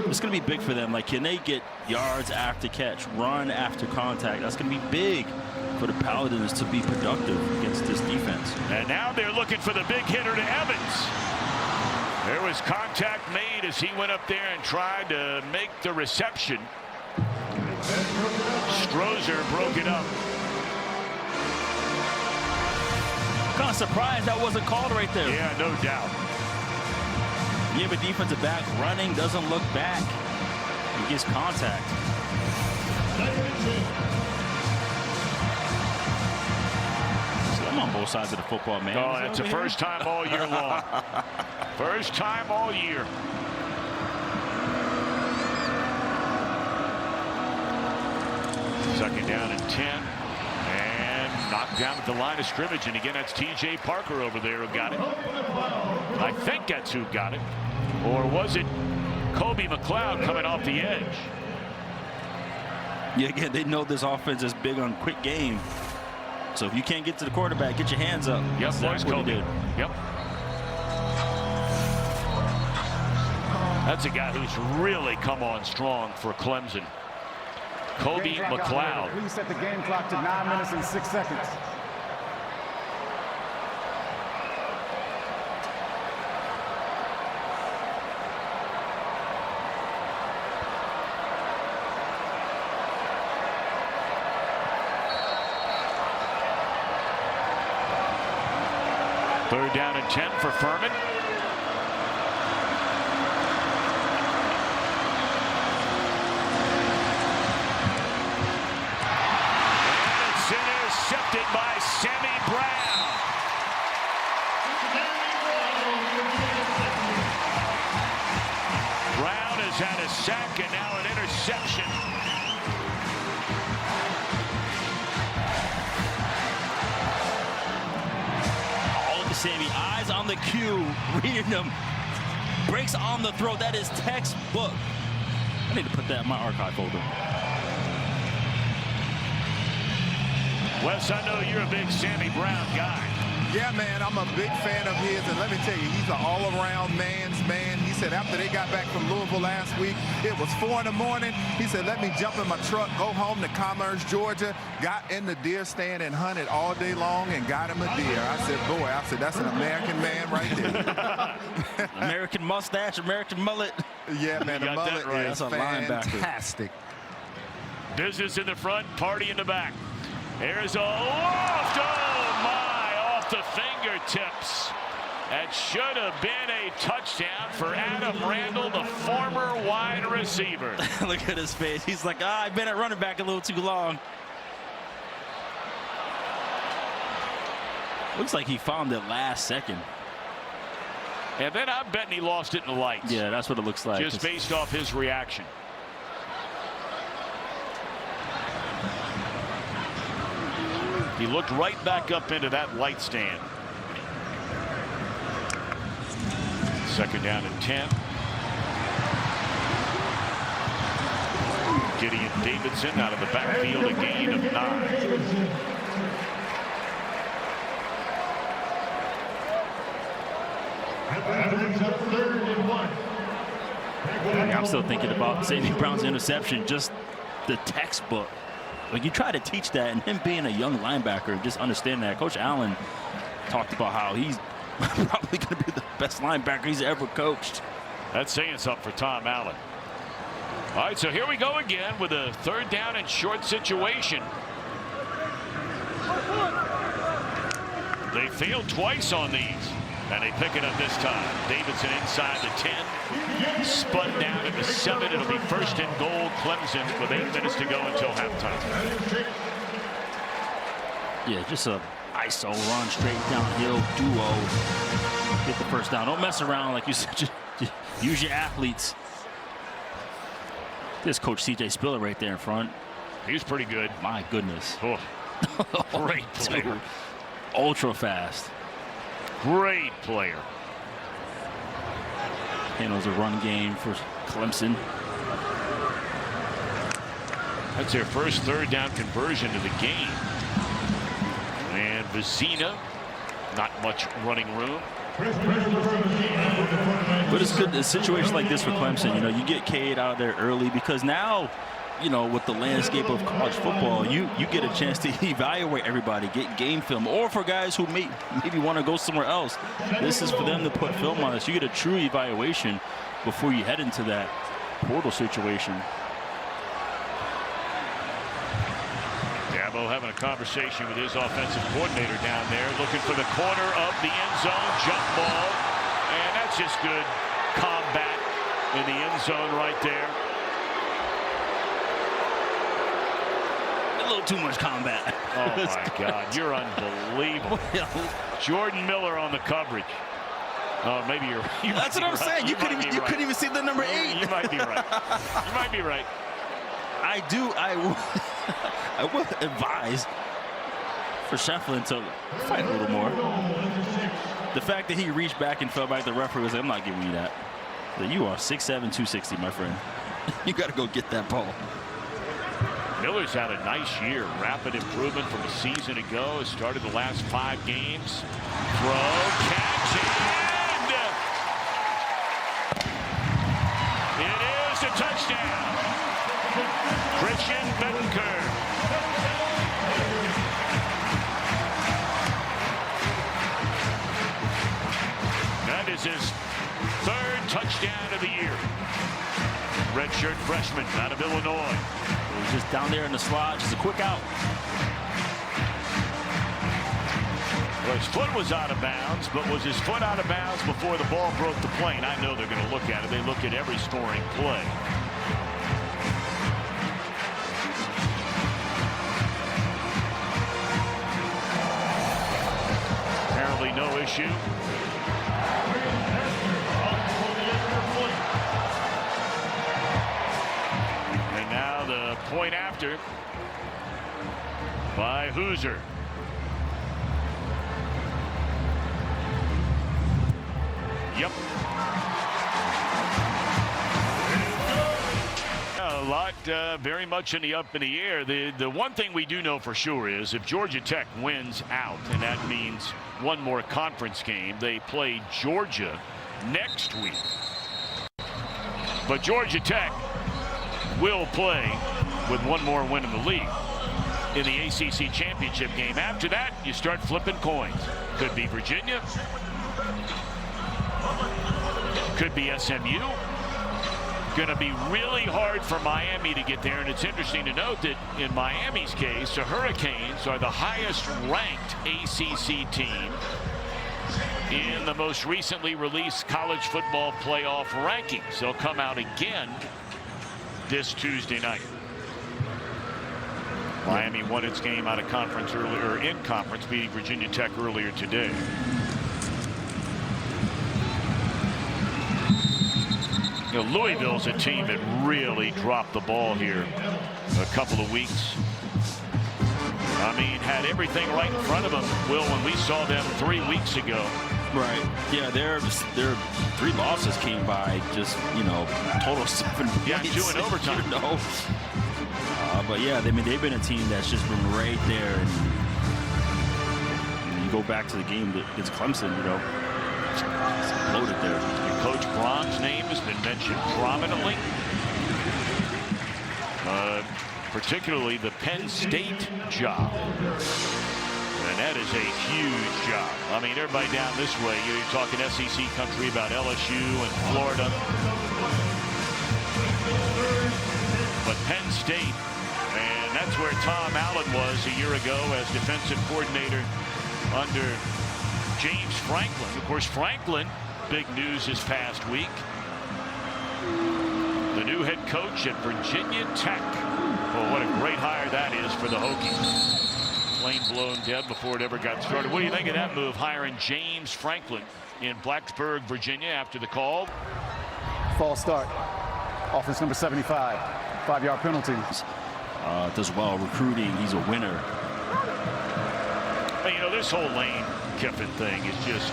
It's going to be big for them. Like, can they get yards after catch, run after contact? That's going to be big for the Paladins to be productive against this defense. And now they're looking for the big hitter to Evans. There was contact made as he went up there and tried to make the reception. Strozer broke it up. Kind of surprised that wasn't called right there. Yeah, no doubt. You have a defensive back running, doesn't look back. He gets contact. I'm on both sides of the football, man. Oh, that's the first time all year long. First time all year. Second down and 10. And knocked down at the line of scrimmage. And again, that's T.J. Parker over there who got it. I think that's who got it. Or was it Kobe McLeod coming off the edge? Yeah, again, they know this offense is big on quick game. So if you can't get to the quarterback, get your hands up. Yep, that's what he did. Yep. That's a guy who's really come on strong for Clemson. Kobe McLeod. Please set the game clock to 9 minutes and 6 seconds. Third down and 10 for Furman. And it's intercepted by Sammy Brown. Brown has had a sack and now an interception. Sammy, eyes on the cue, reading them, breaks on the throw. That is textbook. I need to put that in my archive folder. Wes, I know you're a big Sammy Brown guy. Yeah, man, I'm a big fan of his, and let me tell you, he's an all-around man's man. He said after they got back from Louisville last week, it was 4 in the morning. He said, let me jump in my truck, go home to Commerce, Georgia, got in the deer stand and hunted all day long and got him a deer. I said, boy, that's an American man right there. American mustache, American mullet. Yeah, man, the mullet right. is fantastic. Business in the front, party in the back. There's a loft. Oh, my, off the fingertips. That should have been a touchdown for Adam Randall, the former wide receiver. Look at his face. He's like, I've been at running back a little too long. Looks like he found it last second. And then I'm betting he lost it in the lights. Yeah, that's what it looks like. Just based off his reaction. He looked right back up into that light stand. Second down and 10. Gideon Davidson out of the backfield, a gain of 9. I'm still thinking about Sammy Brown's interception, just the textbook. Like, you try to teach that, and him being a young linebacker, just understanding that. Coach Allen talked about how he's probably going to be the best linebacker he's ever coached. That's saying something for Tom Allen. All right, so here we go again with a third down and short situation. They failed twice on these, and they pick it up this time. Davidson inside the 10, spun down at the 7. It'll be first and goal, Clemson, with 8 minutes to go until halftime. Yeah, just a ISO run straight downhill duo. Get the first down. Don't mess around, like you said. Just use your athletes. There's Coach C.J. Spiller right there in front. He's pretty good. My goodness. Oh, great player. Ultra fast. Great player. Handles a run game for Clemson. That's their first third down conversion of the game. And Vizina, not much running room. But it's good, a situation like this for Clemson, you know, you get Cade out of there early because now, you know, with the landscape of college football, you get a chance to evaluate everybody, get game film, or for guys who maybe want to go somewhere else, this is for them to put film on this. You get a true evaluation before you head into that portal situation. Dabo having a conversation with his offensive coordinator down there, looking for the corner of the end zone, jump ball, and that's just good combat in the end zone right there. A little too much combat. Oh my God, you're unbelievable. Jordan Miller on the coverage. Oh, maybe you're. That's what I'm saying. You couldn't even see the number 8. You might be right. You might be right. I would advise for Shefflin to fight a little more. The fact that he reached back and fell back, the referee was like, I'm not giving you that. But you are 6'7", 260, my friend. You got to go get that ball. Miller's had a nice year. Rapid improvement from a season ago. Has started the last 5 games. Throw, catch, and it is a touchdown. Christian Bettencourt. That is his 3rd touchdown of the year. Redshirt freshman out of Illinois. He was just down there in the slot, just a quick out. Well, his foot was out of bounds, but was his foot out of bounds before the ball broke the plane? I know they're going to look at it. They look at every scoring play. Apparently no issue. And now the point after by Hoosier. Yep. A lot very much up in the air. The one thing we do know for sure is if Georgia Tech wins out, and that means one more conference game, they play Georgia next week. But Georgia Tech will play with one more win in the league in the ACC championship game. After that, you start flipping coins. Could be Virginia. Could be SMU. Going to be really hard for Miami to get there. And it's interesting to note that in Miami's case, the Hurricanes are the highest ranked ACC team in the most recently released college football playoff rankings. They'll come out again this Tuesday night. Miami won its game out of conference earlier, in conference, beating Virginia Tech earlier today. You know, Louisville's a team that really dropped the ball here a couple of weeks. I mean, had everything right in front of them, Will, when we saw them 3 weeks ago. Right. Yeah, their 3 losses came by just, you know, total 7 points. Yeah, 2 in overtime. You know? But yeah, I mean, they've been a team that's just been right there. And you go back to the game against Clemson, you know, it's loaded there. And Coach Braun's name has been mentioned prominently. Particularly the Penn State job. And that is a huge job. I mean, everybody down this way, you're talking SEC country about LSU and Florida. But Penn State, and that's where Tom Allen was a year ago as defensive coordinator under James Franklin. Of course, Franklin, big news this past week. The new head coach at Virginia Tech. Well, what a great hire that is for the Hokies. Plane blown dead before it ever got started. What do you think of that move, hiring James Franklin in Blacksburg, Virginia after the call? False start. Offense number 75. 5-yard penalty. Does well recruiting. He's a winner. You know, this whole Lane Kiffin thing is just,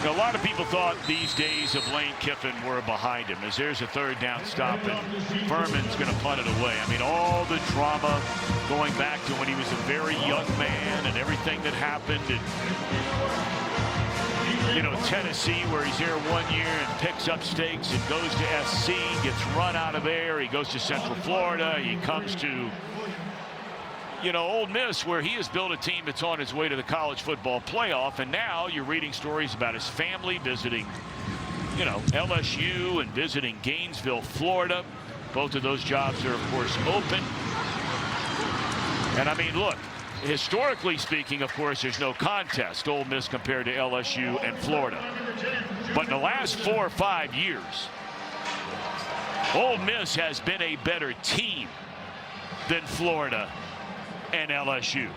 you know, a lot of people thought these days of Lane Kiffin were behind him, as there's a 3rd down stop and Furman's going to punt it away. I mean, all the drama going back to when he was a very young man and everything that happened in, you know, Tennessee, where he's here 1 year and picks up stakes and goes to SC, gets run out of there. He goes to Central Florida. He comes to, you know, Ole Miss, where he has built a team that's on his way to the college football playoff. And now you're reading stories about his family visiting, you know, LSU and visiting Gainesville, Florida. Both of those jobs are, of course, open. And I mean, look, historically speaking, of course, there's no contest, Ole Miss compared to LSU and Florida. But in the last 4 or 5 years, Ole Miss has been a better team than Florida and LSU.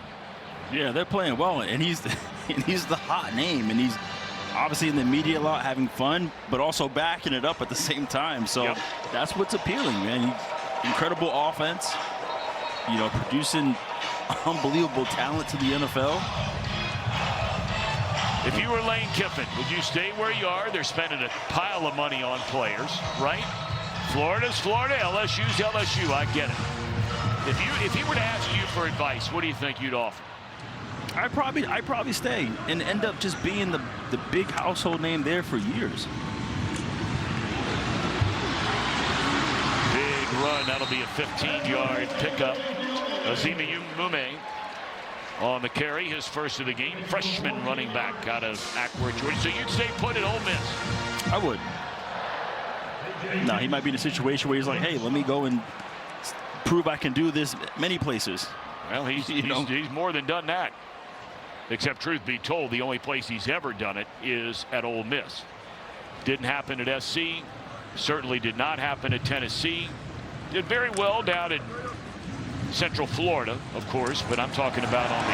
Yeah, they're playing well, and he's the hot name, and he's obviously in the media a lot, having fun, but also backing it up at the same time. So yep, that's what's appealing, man. Incredible offense, you know, producing unbelievable talent to the NFL. If you were Lane Kiffin, would you stay where you are? They're spending a pile of money on players, right? Florida's Florida, LSU's LSU. I get it. If he were to ask you for advice, what do you think you'd offer? I'd probably stay and end up just being the big household name there for years. Big run. That'll be a 15-yard pickup. Azimi Mume on the carry, his first of the game. Freshman running back out of Acworth, Georgia. So you'd stay put at Ole Miss? I would. No, he might be in a situation where he's like, hey, let me go and prove I can do this many places. Well, he's more than done that. Except, truth be told, the only place he's ever done it is at Ole Miss. Didn't happen at SC. Certainly did not happen at Tennessee. Did very well down in Central Florida, of course, but I'm talking about on the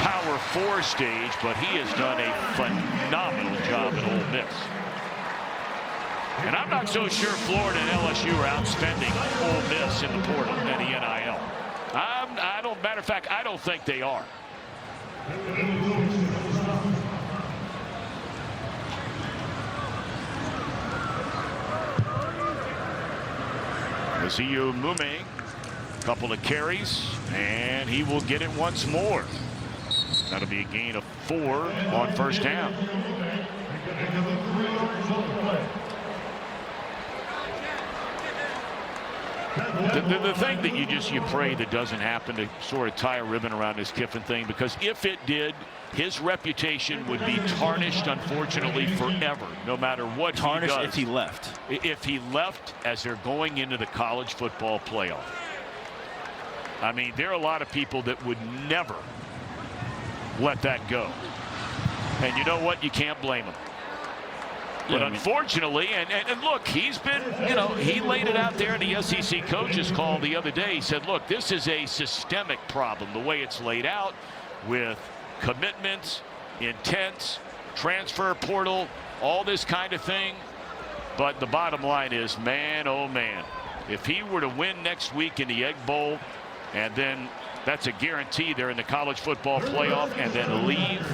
Power 4 stage, but he has done a phenomenal job at Ole Miss. And I'm not so sure Florida and LSU are outspending Ole Miss in the portal and the NIL. Matter of fact, I don't think they are. Aziu Mume, couple of carries, and he will get it once more. That'll be a gain of 4 on first down. The thing that you pray that doesn't happen to sort of tie a ribbon around this Kiffin thing, because if it did, his reputation would be tarnished, unfortunately, forever, no matter what he does. Tarnished if he left. If he left as they're going into the college football playoff. I mean, there are a lot of people that would never let that go. And you know what? You can't blame him. But unfortunately, and look, he's been, he laid it out there in the SEC coaches call the other day. He said, look, this is a systemic problem, the way it's laid out with commitments, intents, transfer portal, all this kind of thing. But the bottom line is, man, oh man, if he were to win next week in the Egg Bowl, and then that's a guarantee they're in the college football playoff, and then leave.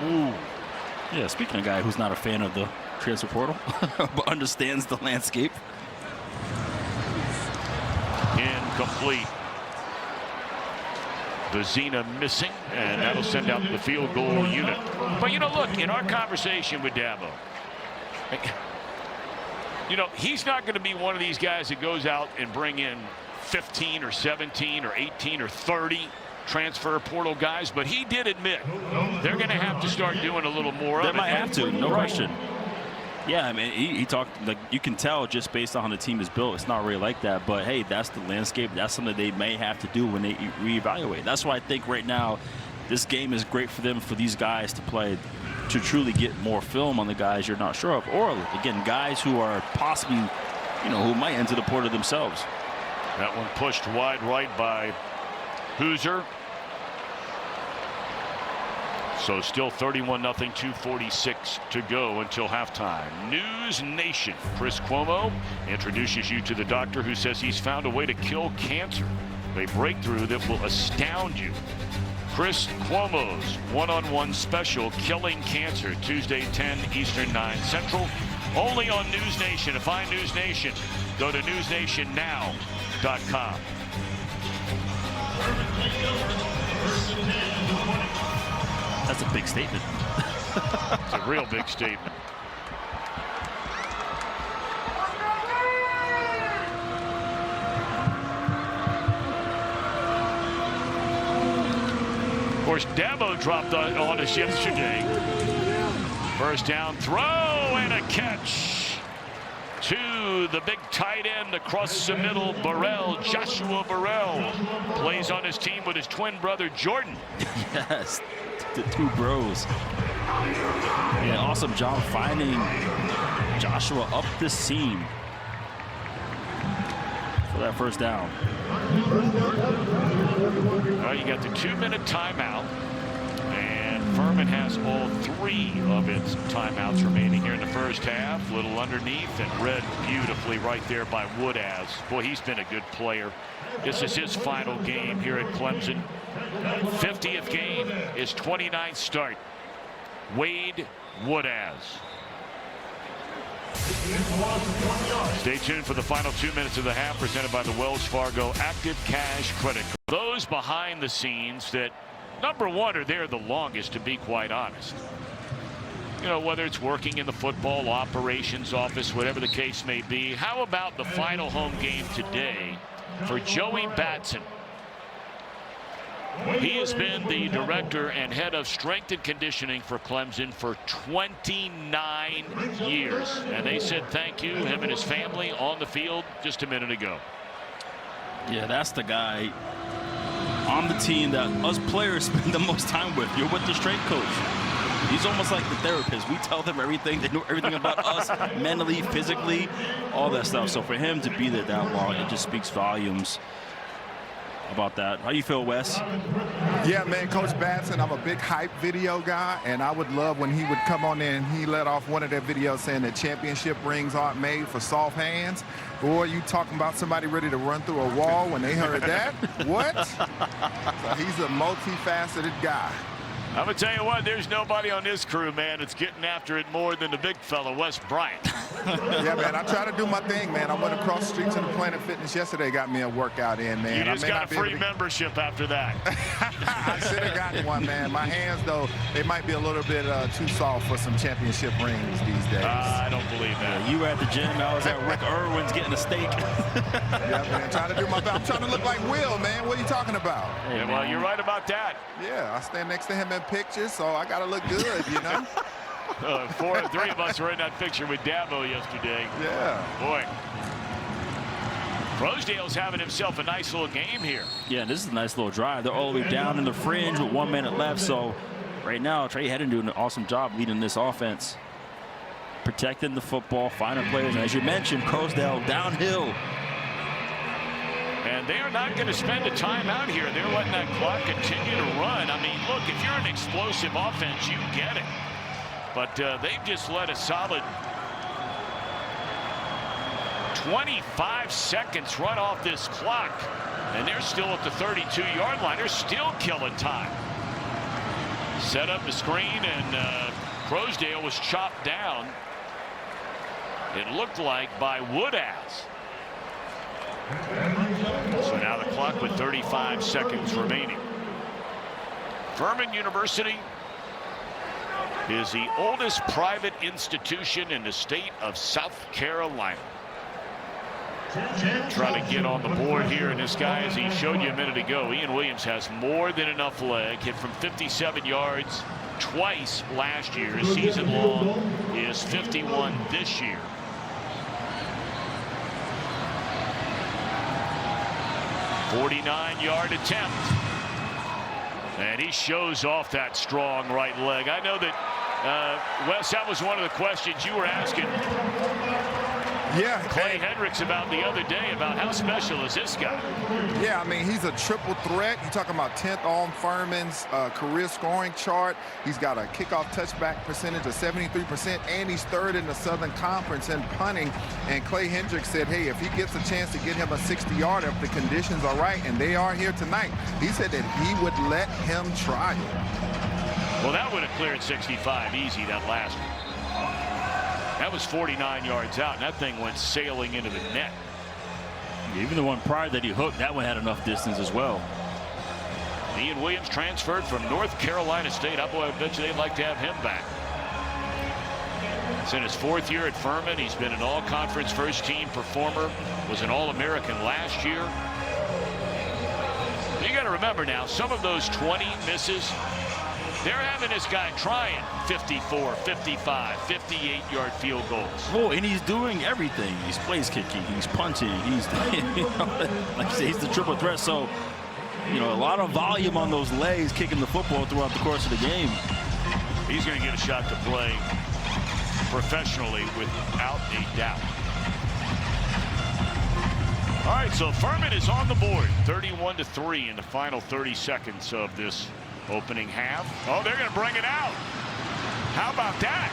Woo. Yeah, speaking of a guy who's not a fan of the transfer portal, but understands the landscape. Incomplete. Vizina missing, and that'll send out the field goal unit. But look, in our conversation with Dabo, he's not going to be one of these guys that goes out and bring in 15 or 17 or 18 or 30 transfer portal guys, but he did admit they're going to have to start doing a little more of it. They might have to, no question. Yeah, I mean, he talked, like, you can tell just based on how the team is built, it's not really like that. But, hey, that's the landscape. That's something they may have to do when they reevaluate. That's why I think right now this game is great for them, for these guys to play, to truly get more film on the guys you're not sure of. Or, again, guys who are possibly, who might enter the portal themselves. That one pushed wide right by Hoosier. So still 31-0, 2:46 to go until halftime. News Nation. Chris Cuomo introduces you to the doctor who says he's found a way to kill cancer. A breakthrough that will astound you. Chris Cuomo's one-on-one special, Killing Cancer, Tuesday 10 Eastern, 9 Central. Only on News Nation. To find News Nation, go to newsnationnow.com. That's a big statement. It's a real big statement. Of course, Dabo dropped on us yesterday. First down throw and a catch to the big tight end across the middle. Burrell, Joshua Burrell, plays on his team with his twin brother Jordan. Yes. The two bros. Yeah, awesome job finding Joshua up the seam for that first down. Well, you got the 2-minute timeout, and Furman has all 3 of its timeouts remaining here in the first half. Little underneath and read beautifully right there by Woodaz. Boy, he's been a good player. This is his final game here at Clemson. 50th game, his 29th start. Wade Woodaz. Stay tuned for the final 2 minutes of the half, presented by the Wells Fargo Active Cash Credit Card. Those behind the scenes that, number one, are there the longest, to be quite honest. Whether it's working in the football operations office, whatever the case may be. How about the final home game today for Joey Batson? He has been the director and head of strength and conditioning for Clemson for 29 years. And they said thank you, him and his family, on the field just a minute ago. Yeah, that's the guy. on the team that us players spend the most time with. You're with the strength coach. He's almost like the therapist. We tell them everything. They know everything about us, mentally, physically, all that stuff. So for him to be there that long, it just speaks volumes about that. How you feel, Wes? Yeah, man, Coach Batson, I'm a big hype video guy, and I would love when he would come on there and he let off one of their videos saying that championship rings aren't made for soft hands. Boy, you talking about somebody ready to run through a wall when they heard that? What? So he's a multifaceted guy. I'm going to tell you what, there's nobody on this crew, man, that's getting after it more than the big fella, Wes Bryant. Yeah, man, I try to do my thing, man. I went across the street to the Planet Fitness yesterday, got me a workout in, man. You just got a free membership after that. I should have gotten one, man. My hands, though, they might be a little bit too soft for some championship rings these days. I don't believe that. Yeah, you were at the gym. I was at Rick Irwin's getting a steak. Yeah, man, trying to do my best. I'm trying to look like Will, man. What are you talking about? Hey, yeah, well, you're right about that. Yeah, I stand next to him in pictures, so I got to look good, you know? Three of us were in that picture with Dabo yesterday. Yeah. Boy. Rosedale's having himself a nice little game here. Yeah, this is a nice little drive. They're all the way down in the fringe with 1 minute left. So right now, Trey Hedden doing an awesome job leading this offense. Protecting the football, finding players. And as you mentioned, Rosedale downhill. And they are not going to spend a timeout here. They're letting that clock continue to run. I mean, look, if you're an explosive offense, you get it. But they've just let a solid 25 seconds run off this clock. And they're still at the 32-yard line. They're still killing time. Set up the screen, and Rosedale was chopped down. It looked like by Woodaz. So now the clock with 35 seconds remaining. Furman University is the oldest private institution in the state of South Carolina. Trying to get on the board here, and this guy, as he showed you a minute ago, Ian Williams has more than enough leg. Hit from 57 yards twice last year. His season long is 51 this year. 49-yard attempt. And he shows off that strong right leg. I know that, Wes, that was one of the questions you were asking. Yeah, Clay Hendricks about the other day about how special is this guy. Yeah, I mean, he's a triple threat. You're talking about 10th on Furman's career scoring chart. He's got a kickoff touchback percentage of 73%, and he's third in the Southern Conference in punting. And Clay Hendricks said, hey, if he gets a chance to get him a 60-yarder, if the conditions are right, and they are here tonight, he said that he would let him try it. Well, that would have cleared 65 easy, that last one. That was 49 yards out, and that thing went sailing into the net. Even the one prior that he hooked, that one had enough distance as well. Ian Williams transferred from North Carolina State. I bet you they'd like to have him back. It's in his 4th year at Furman. He's been an all-conference first-team performer. Was an All-American last year. You got to remember now, some of those 20 misses, they're having this guy trying 54, 55, 58-yard field goals. Oh, and he's doing everything. He's place kicking, he's punting, he's, like you say, he's the triple threat. So, a lot of volume on those legs kicking the football throughout the course of the game. He's going to get a shot to play professionally without a doubt. All right, so Furman is on the board, 31-3 in the final 30 seconds of this opening half. Oh, they're going to bring it out. How about that?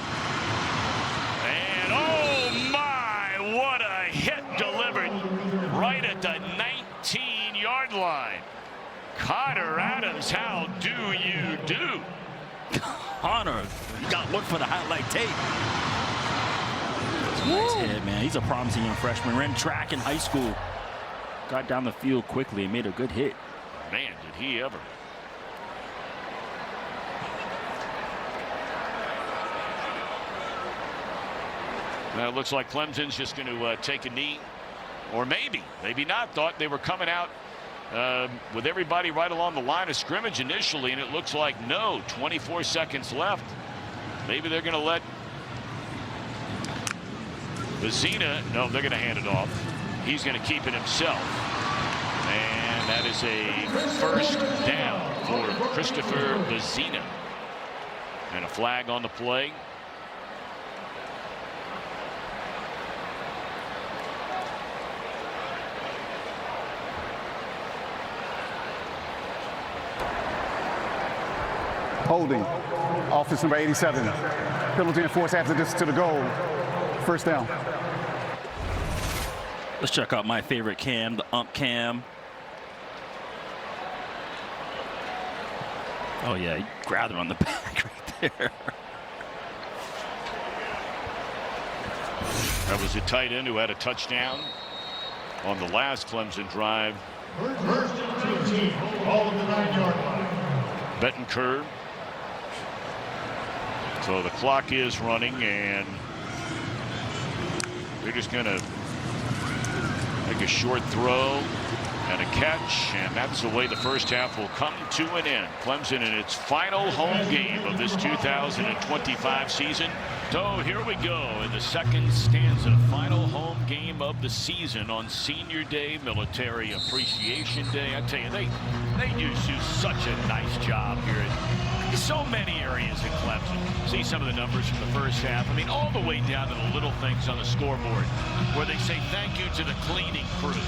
And oh my, what a hit delivered right at the 19-yard line. Connor Adams, how do you do? Connor, you got to look for the highlight tape. Nice hit, man. He's a promising young freshman. Ran track in high school. Got down the field quickly and made a good hit. Man, did he ever. Now it looks like Clemson's just going to take a knee, or maybe not. Thought they were coming out with everybody right along the line of scrimmage initially, and it looks like no. 24 seconds left. Maybe they're going to let Vizina. No, they're going to hand it off. He's going to keep it himself. And And that is a first down for Christopher Vizina. And a flag on the play. Holding. Offense number 87. Penalty enforced after this to the goal. First down. Let's check out my favorite cam, the ump cam. Oh yeah, he grabbed him on the back right there. That was a tight end who had a touchdown on the last Clemson drive. First and 15, all of the 9-yard line. Bettencourt. So the clock is running, and they're just going to make a short throw and a catch, and that's the way the first half will come to an end. Clemson in its final home game of this 2025 season. So here we go in the second stanza, final home game of the season on Senior Day, Military Appreciation Day. I tell you, they just do such a nice job here at so many areas in Clemson. See some of the numbers from the first half. I mean, all the way down to the little things on the scoreboard where they say thank you to the cleaning crew.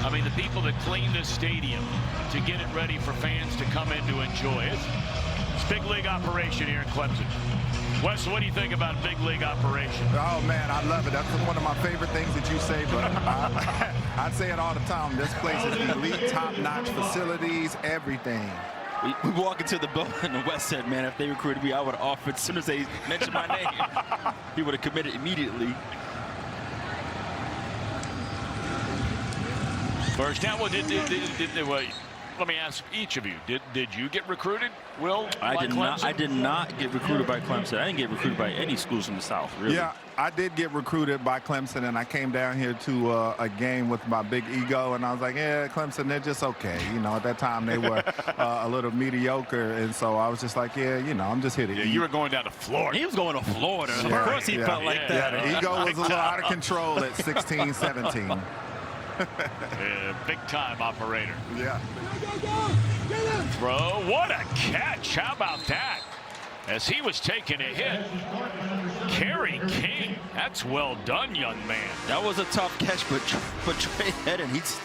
I mean, the people that clean this stadium to get it ready for fans to come in to enjoy it. It's big league operation here in Clemson. Wes, what do you think about big league operation? Oh, man, I love it. That's one of my favorite things that you say, but I say it all the time. This place is elite, top-notch facilities, everything. We walk into the building and Wes said, man, if they recruited me, I would have offered as soon as they mentioned my name. He would have committed immediately. First down. Well, let me ask each of you, did you get recruited, Will? I did not get recruited by Clemson. I didn't get recruited by any schools in the South, really. Yeah, I did get recruited by Clemson, and I came down here to a game with my big ego, and I was like, yeah, Clemson, they're just okay. You know, at that time they were a little mediocre, and so I was just like, yeah, you know, I'm just here to eat. You were going down to Florida. He was going to Florida. Yeah, of course he felt like that. Yeah, the ego was a little out of control at 16, 17. Big time operator. Yeah. Throw. What a catch. How about that? As he was taking a hit. Kerry King. That's well done, young man. That was a tough catch, but Trey Denton, he's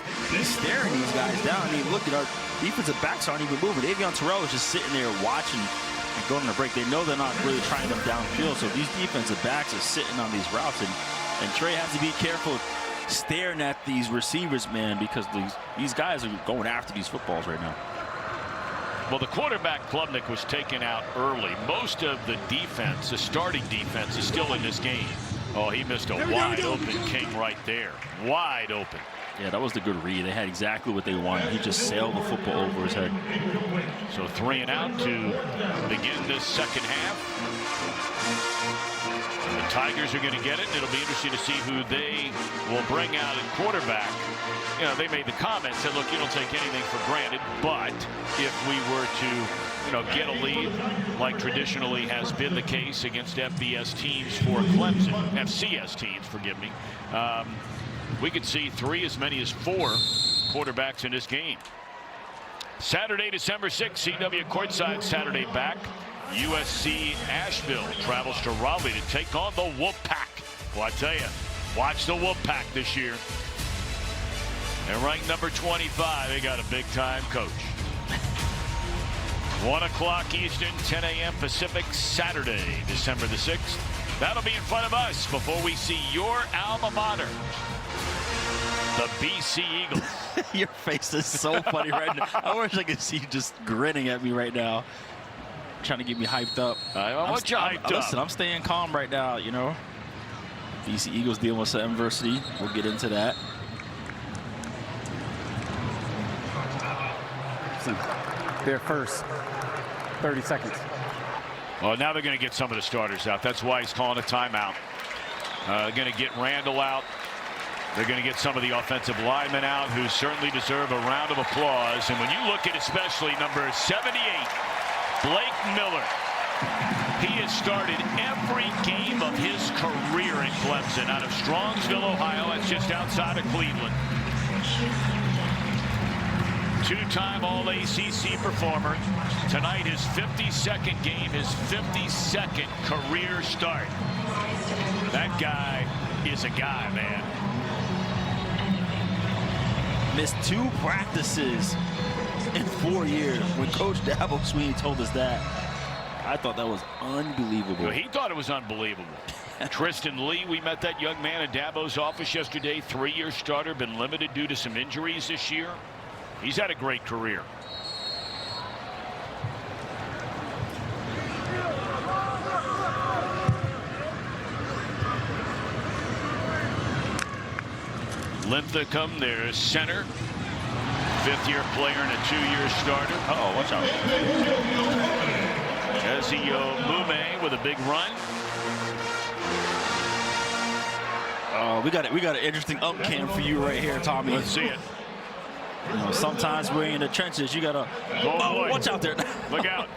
staring these guys down. I mean, look at our defensive backs aren't even moving. Avion Terrell is just sitting there watching and going on a break. They know they're not really trying them downfield, so these defensive backs are sitting on these routes, and Trey has to be careful staring at these receivers, man, because these guys are going after these footballs right now. Well, the quarterback Klubnik was taken out early. Most of the defense, the starting defense, is still in this game. Oh, he missed a wide open King right there. Wide open. Yeah, that was the good read. They had exactly what they wanted. He just sailed the football over his head. So 3 and out to begin this second half. And the Tigers are going to get it. It'll be interesting to see who they will bring out at quarterback. You know, they made the comment, said, look, you don't take anything for granted, but if we were to, you know, get a lead like traditionally has been the case against FBS teams for Clemson, FCS teams, forgive me, we could see 3 as many as 4 quarterbacks in this game. Saturday, December 6th, CW courtside Saturday back. USC Asheville travels to Raleigh to take on the Wolfpack. Well, I tell you, watch the Wolfpack this year. They're ranked number 25. They got a big-time coach. 1 o'clock Eastern, 10 a.m. Pacific, Saturday, December the 6th. That'll be in front of us before we see your alma mater, the BC Eagles. Your face is so funny right now. I wish I could see you just grinning at me right now, trying to get me hyped up. I want you hyped up. Listen, I'm staying calm right now, you know. BC Eagles dealing with some adversity. We'll get into that. Their first 30 seconds. Well, now they're going to get some of the starters out. That's why he's calling a timeout. Going to get Randall out. They're going to get some of the offensive linemen out who certainly deserve a round of applause. And when you look at especially number 78, Blake Miller, he has started every game of his career in Clemson out of Strongsville, Ohio. That's just outside of Cleveland. Two-time All-ACC performer. Tonight, his 52nd game, his 52nd career start. That guy is a guy, man. Missed 2 practices in 4 years. When Coach Dabo Sweeney told us that, I thought that was unbelievable. Well, he thought it was unbelievable. Tristan Lee, we met that young man in Dabo's office yesterday. 3-year starter, been limited due to some injuries this year. He's had a great career. Linthicum, their center. 5th-year player and a 2-year starter. Uh-oh, watch out. Ezio Mume with a big run. Oh, we got an interesting up cam for you right here, Tommy. Let's see it. You know, sometimes we're in the trenches. You gotta watch out there. Look out.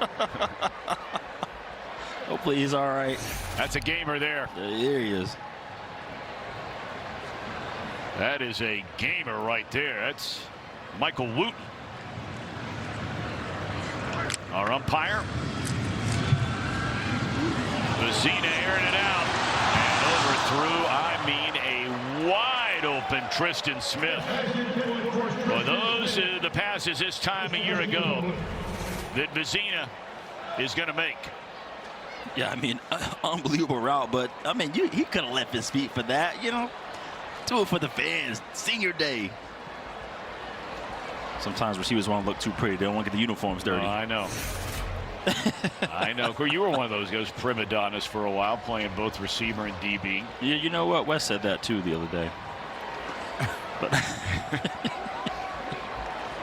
Hopefully he's all right. That's a gamer there. There he is. That is a gamer right there. That's Michael Wooten. Our umpire. Vizina airing it out. And overthrew, I mean, a wide open Tristan Smith. Well, those are the passes this time a year ago that Vizina is going to make. Yeah, I mean, unbelievable route, but I mean, he could have left his feet for that, you know. Do it for the fans. Senior day. Sometimes receivers want to look too pretty. They don't want to get the uniforms dirty. I know. I know. You were one of those guys, prima donnas for a while, playing both receiver and DB. Yeah, you know what? Wes said that too the other day. But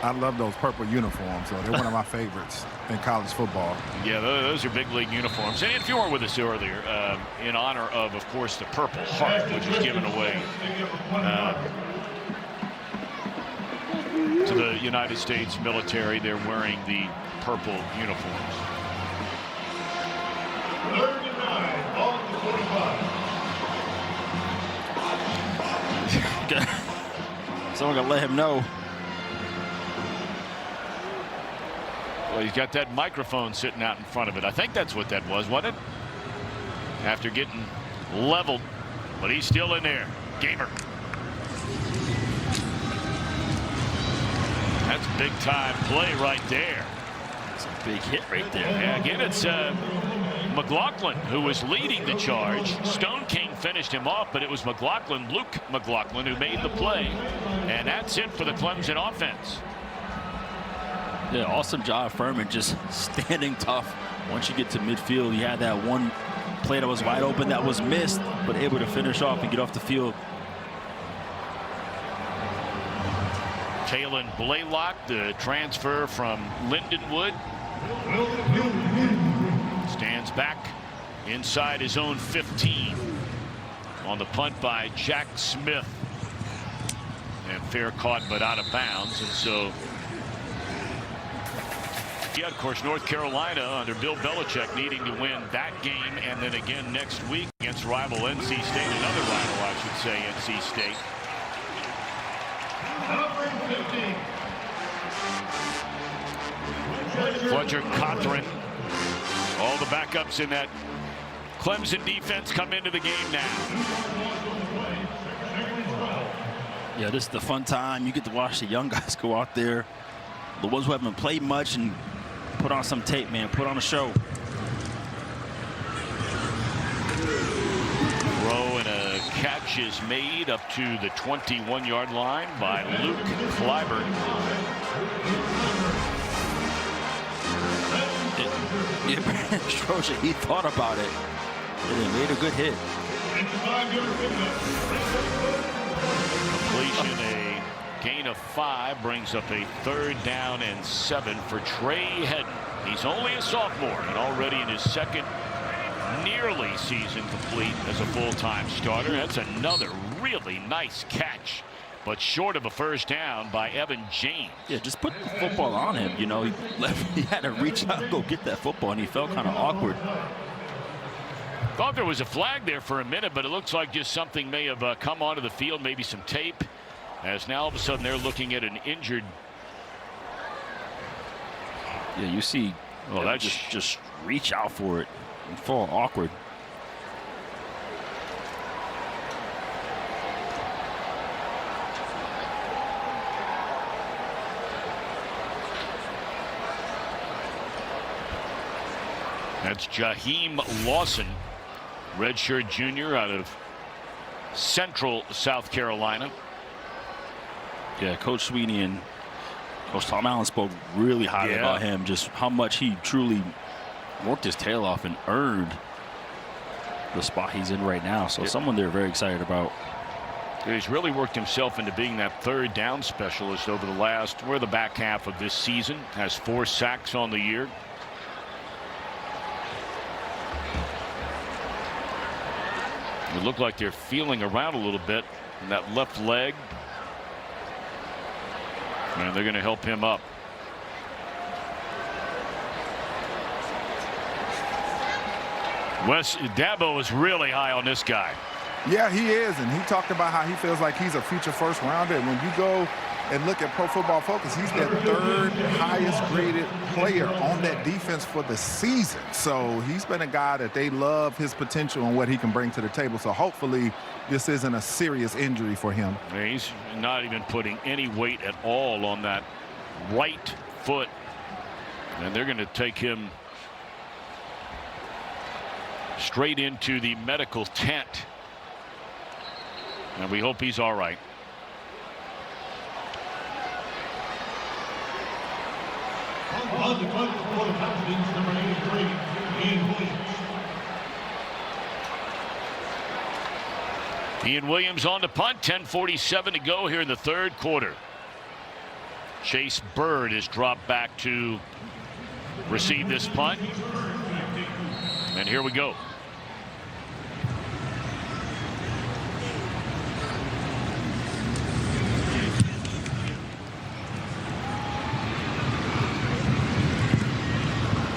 I love those purple uniforms, so they're one of my favorites in college football. Yeah, those are big league uniforms. And if you weren't with us earlier, in honor of course, the Purple Heart, which was given away to the United States military, they're wearing the purple uniforms. 3rd and 9, ball at the 45. someone gonna let him know. Well, he's got that microphone sitting out in front of it. I think that's what that was, wasn't it? After getting leveled, but he's still in there. Gamer. That's a big time play right there. It's a big hit right there. Yeah, again, it's McLaughlin who was leading the charge. Stone King finished him off, but it was Luke McLaughlin, who made the play. And that's it for the Clemson offense. Yeah, awesome job, Furman, just standing tough. Once you get to midfield, you had that one play that was wide open that was missed, but able to finish off and get off the field. Kalen Blaylock, the transfer from Lindenwood, stands back inside his own 15 on the punt by Jack Smith. And fair caught, but out of bounds. And so, yeah, of course, North Carolina under Bill Belichick needing to win that game, and then again next week against rival NC State, another rival, I should say, NC State. Fletcher Cothran. All the backups in that Clemson defense come into the game now. Yeah, this is the fun time. You get to watch the young guys go out there. The ones who haven't played much and put on some tape, man. Put on a show. Throw and a catch is made up to the 21-yard line by Luke Clyburn. Yeah, Brandon Strozier, he thought about it. And he made a good hit. Completion, a gain of 5, brings up a 3rd down and 7 for Trey Hedden. He's only a sophomore and already in his second nearly season complete as a full-time starter. That's another really nice catch, but short of a 1st down by Evan James. Yeah, just put the football on him. You know, he had to reach out and go get that football, and he felt kind of awkward. Thought there was a flag there for a minute, but it looks like just something may have come onto the field, maybe some tape, as now all of a sudden they're looking at an injured Yeah, you see, well, that's just reach out for it and fall awkward. That's Jaheim Lawson, redshirt junior out of Central South Carolina. Yeah, Coach Sweeney and Coach Tom Allen spoke really highly about him, just how much he truly worked his tail off and earned the spot he's in right now. So someone they're very excited about. He's really worked himself into being that third down specialist over the back half of this season. Has 4 sacks on the year. It looked like they're feeling around a little bit in that left leg. And they're going to help him up. Wes Dabo is really high on this guy. Yeah, he is, and he talked about how he feels like he's a future first rounder. And when you go and look at Pro Football Focus, he's the 3rd highest graded player on that defense for the season. So he's been a guy that they love his potential and what he can bring to the table. So hopefully this isn't a serious injury for him. He's not even putting any weight at all on that right foot. And they're going to take him straight into the medical tent. And we hope he's all right. On the punt for the Paladins, number 83, Ian Williams. Ian Williams on the punt. 10:47 to go here in the 3rd quarter. Chase Bird is dropped back to receive this punt. And here we go.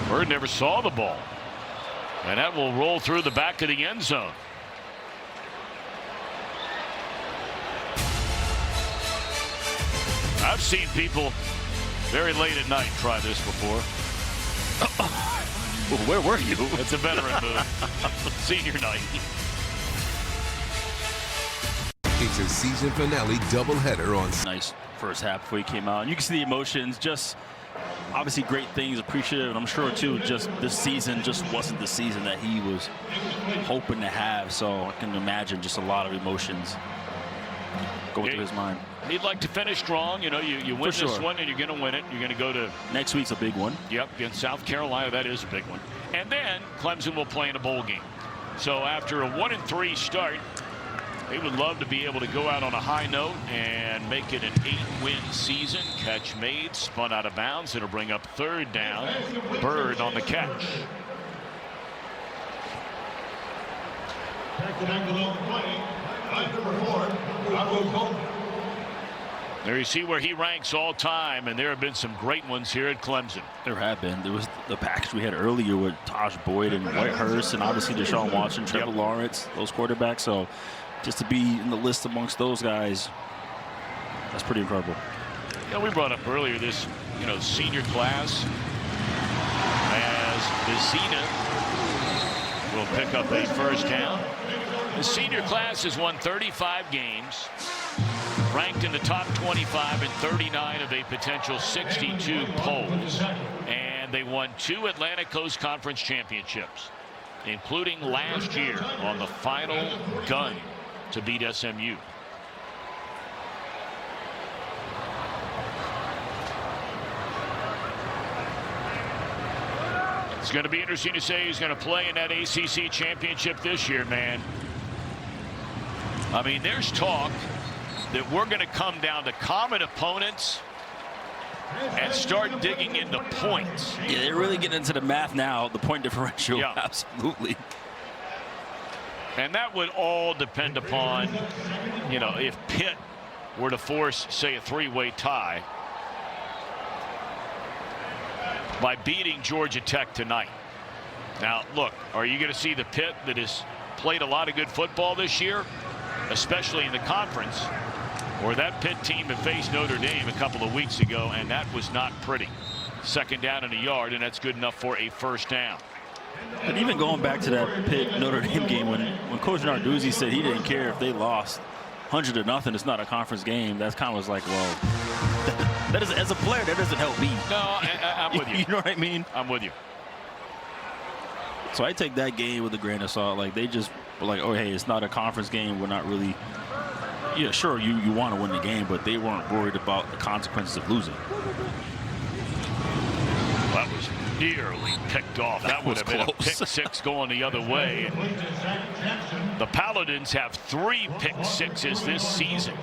Bird never saw the ball. And that will roll through the back of the end zone. I've seen people very late at night try this before. Well, where were you? It's a veteran move. Senior night. It's a season finale doubleheader on. Nice first half before he came out. You can see the emotions, just obviously great things, appreciative, and I'm sure too just this season just wasn't the season that he was hoping to have. So I can imagine just a lot of emotions going through his mind. He'd like to finish strong. You know, you win this one and you're going to win it. You're going to go to next week's a big one. Yep, against South Carolina. That is a big one. And then Clemson will play in a bowl game. So after a 1-3 start, they would love to be able to go out on a high note and make it an 8-win season. Catch made, spun out of bounds. It'll bring up 3rd down. Bird on the catch. There you see where he ranks all time, and there have been some great ones here at Clemson. There have been. There was the package we had earlier with Taj Boyd and Whitehurst, and obviously Deshaun Watson, Trevor Lawrence, those quarterbacks. So just to be in the list amongst those guys, that's pretty incredible. Yeah, we brought up earlier this, senior class, as Vizina will pick up a 1st down. The senior class has won 35 games, ranked in the top 25 in 39 of a potential 62 polls, and they won 2 Atlantic Coast Conference championships, including last year on the final gun to beat SMU. It's going to be interesting to say who's going to play in that ACC championship this year, man. I mean, there's talk that we're going to come down to common opponents and start digging into points. Yeah, they're really getting into the math now, the point differential. Yeah. Absolutely. And that would all depend upon, if Pitt were to force, say, a 3-way tie by beating Georgia Tech tonight. Now, look, are you going to see the Pitt that has played a lot of good football this year, especially in the conference, or that Pitt team that faced Notre Dame a couple of weeks ago, and that was not pretty? 2nd down and a yard, and that's good enough for a 1st down. And even going back to that Pitt Notre Dame game, when Coach Narduzzi said he didn't care if they lost 100-0, it's not a conference game. That's kind of was like, well, that is, as a player, that doesn't help me. No, I'm with you. You know what I mean? I'm with you. So I take that game with a grain of salt. Like, they just were like, oh, hey, it's not a conference game. We're not really, yeah, sure, you want to win the game, but they weren't worried about the consequences of losing. That was nearly picked off. That would have been a pick 6 going the other way. The Paladins have 3 pick 6s this season.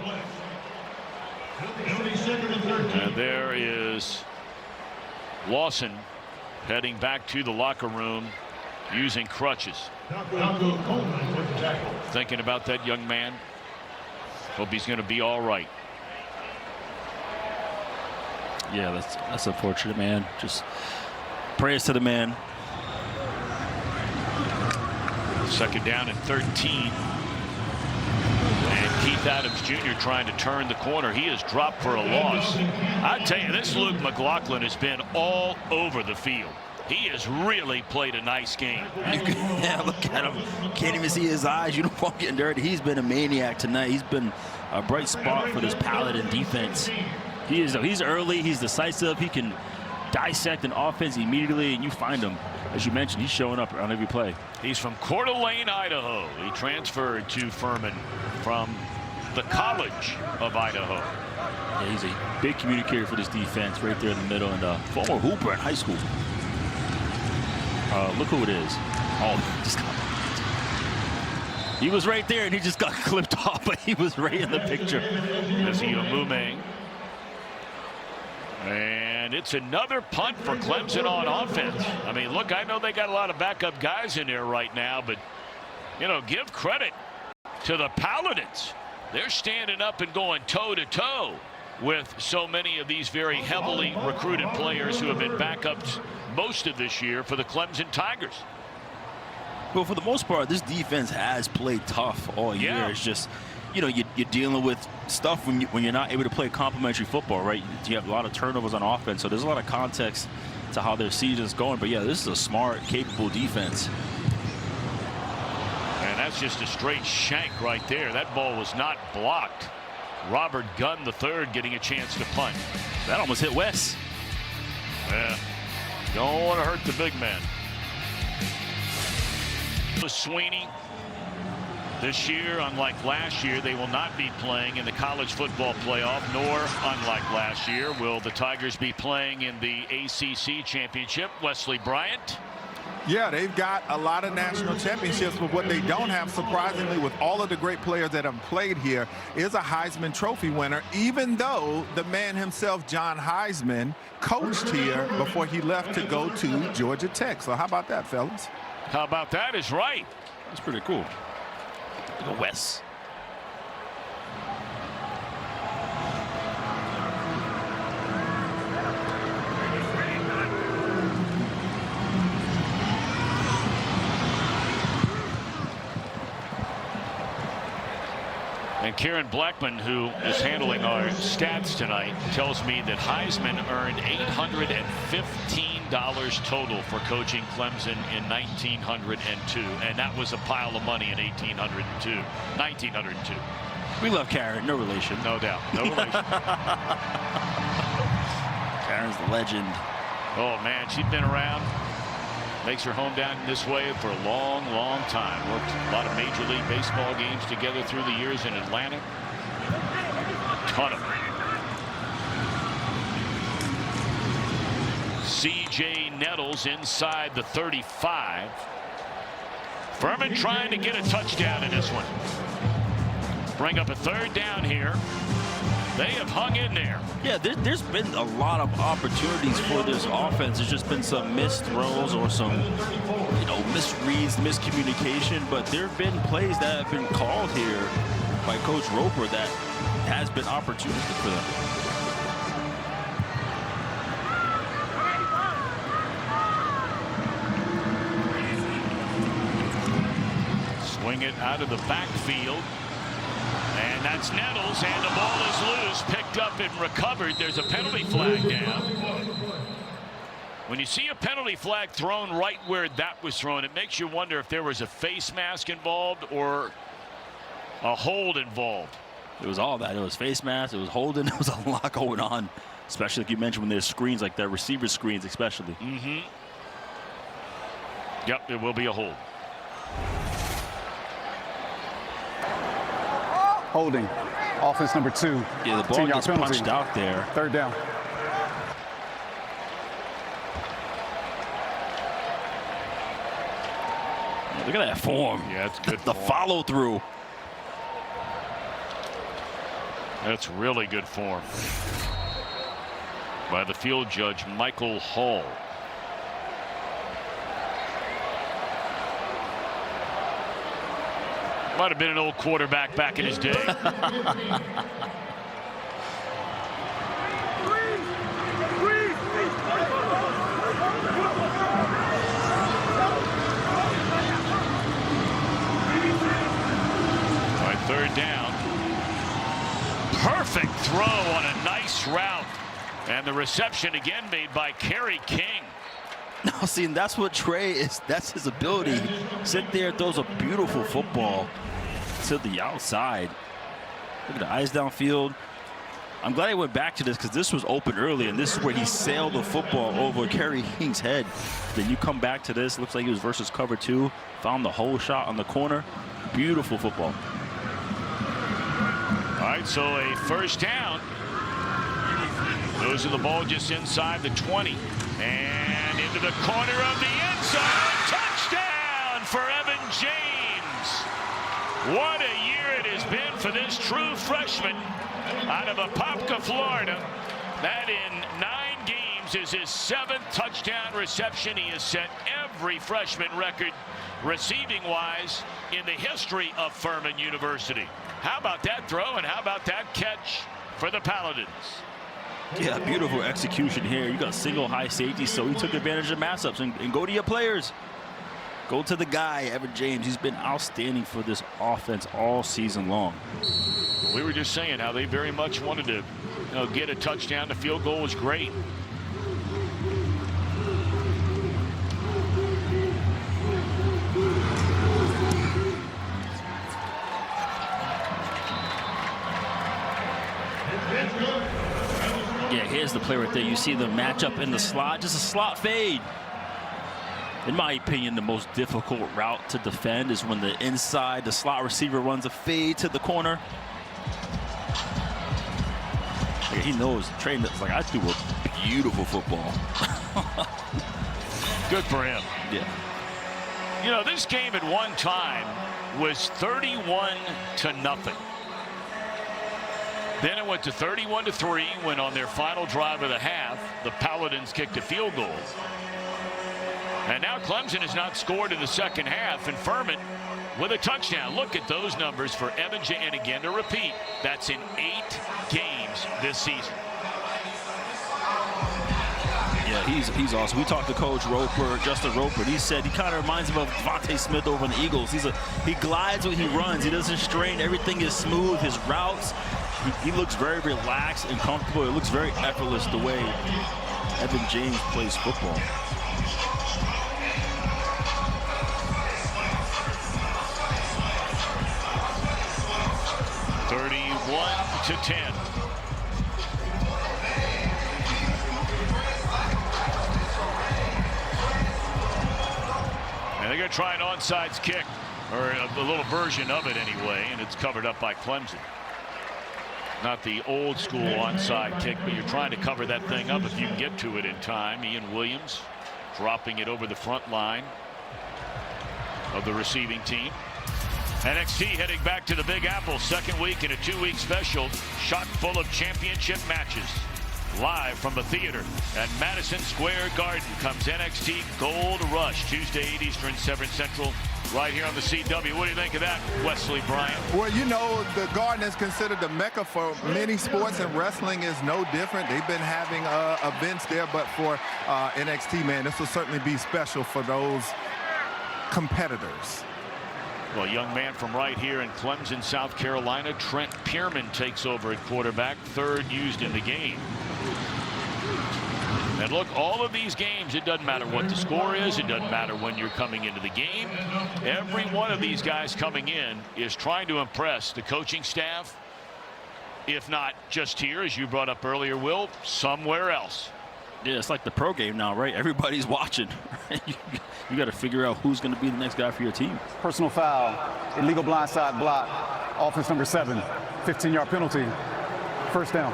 And there is Lawson heading back to the locker room using crutches. Thinking about that young man. Hope he's going to be all right. Yeah, that's unfortunate, man. Just prayers to the man. 2nd down and 13. And Keith Adams Jr. trying to turn the corner. He is dropped for a loss. I tell you, this Luke McLaughlin has been all over the field. He has really played a nice game. Yeah, look at him. Can't even see his eyes. Uniform getting dirty. He's been a maniac tonight. He's been a bright spot for this Paladin defense. He's early. He's decisive. He can dissect an offense immediately, and you find him. As you mentioned, he's showing up on every play. He's from Coeur d'Alene, Idaho. He transferred to Furman from the College of Idaho. Yeah, he's a big communicator for this defense right there in the middle, and former hooper in high school. Look who it is. Oh, he was right there, and he just got clipped off, but he was right in the picture. Mume. And it's another punt for Clemson on offense. I mean, look, I know they got a lot of backup guys in there right now, but, you know, give credit to the Paladins. They're standing up and going toe-to-toe with so many of these very heavily recruited players who have been backups most of this year for the Clemson Tigers. Well, for the most part, this defense has played tough all year. Yeah. It's just, you know, you're dealing with stuff when you're not able to play complimentary football, right? You have a lot of turnovers on offense, so there's a lot of context to how their season's going. But yeah, this is a smart, capable defense. And that's just a straight shank right there. That ball was not blocked. Robert Gunn III getting a chance to punt. That almost hit Wes. Yeah. Don't want to hurt the big man. Sweeney. This year, unlike last year, they will not be playing in the college football playoff, nor, unlike last year, will the Tigers be playing in the ACC championship. Wesley Bryant. Yeah, they've got a lot of national championships, but what they don't have, surprisingly, with all of the great players that have played here, is a Heisman Trophy winner, even though the man himself, John Heisman, coached here before he left to go to Georgia Tech. So how about that, fellas? How about that is right. That's pretty cool. Look at Wes. And Karen Blackman, who is handling our stats tonight, tells me that Heisman earned $815 total for coaching Clemson in 1902. And that was a pile of money in 1902. We love Karen, no relation. No doubt, no relation. Karen's the legend. Oh, man, she's been around. Makes her home down this way for a long, long time. Worked a lot of Major League Baseball games together through the years in Atlanta. Ton of them. C.J. Nettles inside the 35. Furman trying to get a touchdown in this one. Bring up a 3rd down here. They have hung in there. Yeah, there's been a lot of opportunities for this offense. There's just been some missed throws or some, you know, misreads, miscommunication. But there have been plays that have been called here by Coach Roper that has been opportunistic for them. Swing it out of the backfield. And that's Nettles, and the ball is loose, picked up and recovered. There's a penalty flag down. When you see a penalty flag thrown right where that was thrown, it makes you wonder if there was a face mask involved or a hold involved. It was all that. It was face mask. It was holding. It was a lot going on, especially like you mentioned when there's screens like that, receiver screens especially. Yep, it will be a hold. Holding. Offense number 2. Yeah, the ball gets punched out there. 3rd down. Look at that form. Yeah, it's good. The follow through. That's really good form by the field judge, Michael Hall. Might have been an old quarterback back in his day. All right, 3rd down. Perfect throw on a nice route. And the reception again made by Kerry King. No, see, and that's what Trey is. That's his ability. Sit there, throws a beautiful football to the outside. Look at the eyes downfield. I'm glad he went back to this because this was open early, and this is where he sailed the football over Kerry King's head. Then you come back to this. Looks like he was versus cover 2. Found the hole shot on the corner. Beautiful football. All right, so a 1st down. Losing the ball just inside the 20. And into the corner of the end zone. Touchdown for Evan James. What a year it has been for this true freshman out of Apopka, Florida. That in 9 games is his 7th touchdown reception. He has set every freshman record receiving-wise in the history of Furman University. How about that throw and how about that catch for the Paladins? Yeah, beautiful execution here. You got single high safety, so he took advantage of matchups and go to your players. Go to the guy, Evan James. He's been outstanding for this offense all season long. We were just saying how they very much wanted to get a touchdown. The field goal was great. Yeah, here's the play right there. You see the matchup in the slot, just a slot fade. In my opinion, the most difficult route to defend is when the inside, the slot receiver runs a fade to the corner. Yeah, he knows. Trey is like, I threw a beautiful football. Good for him. Yeah. You know, this game at one time was 31-0. Then it went to 31-3 when on their final drive of the half, the Paladins kicked a field goal. And now Clemson has not scored in the second half, and Furman with a touchdown. Look at those numbers for Evan James. And again, to repeat, that's in 8 games this season. Yeah, he's awesome. We talked to Coach Roper, Justin Roper, and he said he kind of reminds him of Devontae Smith over in the Eagles. He glides when he runs. He doesn't strain. Everything is smooth. His routes, he looks very relaxed and comfortable. It looks very effortless the way Evan James plays football. To 10. And they're going to try an onside kick, or a little version of it anyway, and it's covered up by Clemson. Not the old school onside kick, but you're trying to cover that thing up if you can get to it in time. Ian Williams dropping it over the front line of the receiving team. NXT heading back to the Big Apple, second week in a 2-week special, chock full of championship matches. Live from the theater at Madison Square Garden comes NXT Gold Rush, Tuesday 8 Eastern, 7 Central, right here on the CW. What do you think of that, Wesley Bryant? Well, you know, the Garden is considered the mecca for many sports, and wrestling is no different. They've been having events there, but for NXT, man, this will certainly be special for those competitors. Well, a young man from right here in Clemson, South Carolina, Trent Pierman takes over at quarterback, third used in the game. And look, all of these games, it doesn't matter what the score is. It doesn't matter when you're coming into the game. Every one of these guys coming in is trying to impress the coaching staff, if not just here, as you brought up earlier, Will, somewhere else. Yeah, it's like the pro game now, right? Everybody's watching. You got to figure out who's going to be the next guy for your team. Personal foul, illegal blindside block, offense number 7, 15-yard penalty, first down.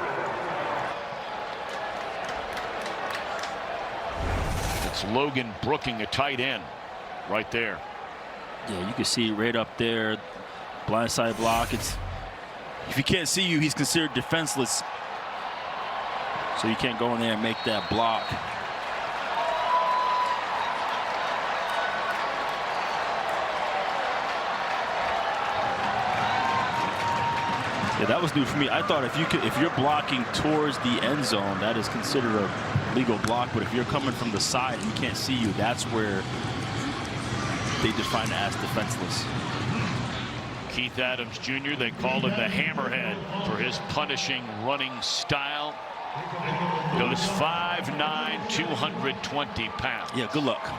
It's Logan Brooking, a tight end, right there. Yeah, you can see right up there, blindside block. It's if he can't see you, he's considered defenseless. So you can't go in there and make that block. Yeah, that was new for me. I thought if you're blocking towards the end zone, that is considered a legal block. But if you're coming from the side and you can't see you, that's where they define it as defenseless. Keith Adams Jr., they called him the hammerhead for his punishing running style. Goes 5'9", 220 pounds. Yeah, good luck.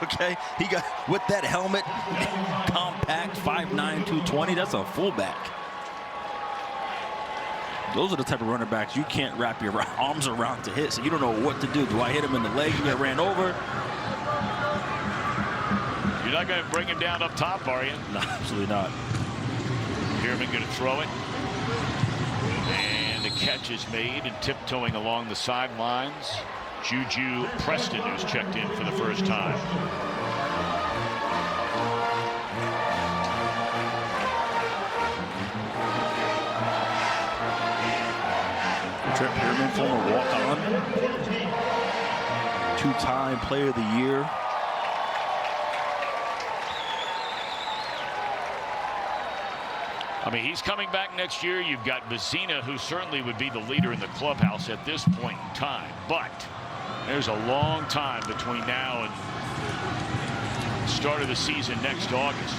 Okay, he got with that helmet, compact, 5'9", 220. That's a fullback. Those are the type of running backs you can't wrap your arms around to hit, so you don't know what to do. Do I hit him in the leg? You get ran over. You're not going to bring him down up top, are you? No, absolutely not. Pierman going to throw it. And the catch is made, and tiptoeing along the sidelines, Juju Preston, who's checked in for the first time. Trent Pierman, former walk-on, two-time Player of the Year. I mean, he's coming back next year. You've got Vizina, who certainly would be the leader in the clubhouse at this point in time. But there's a long time between now and the start of the season next August.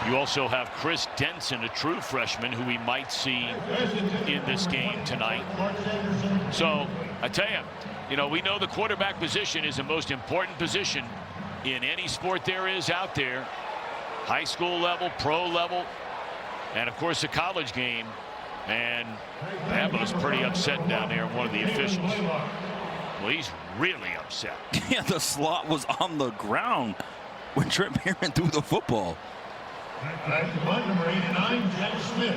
You also have Chris Denton, a true freshman, who we might see in this game tonight. So I tell you, we know the quarterback position is the most important position in any sport there is out there. High school level, pro level, and of course the college game. And Dabo's pretty upset down there, one of the officials. Well, he's really upset. Yeah, the slot was on the ground when Trent Pierman threw the football. Back to bunt number 89, Jack Smith.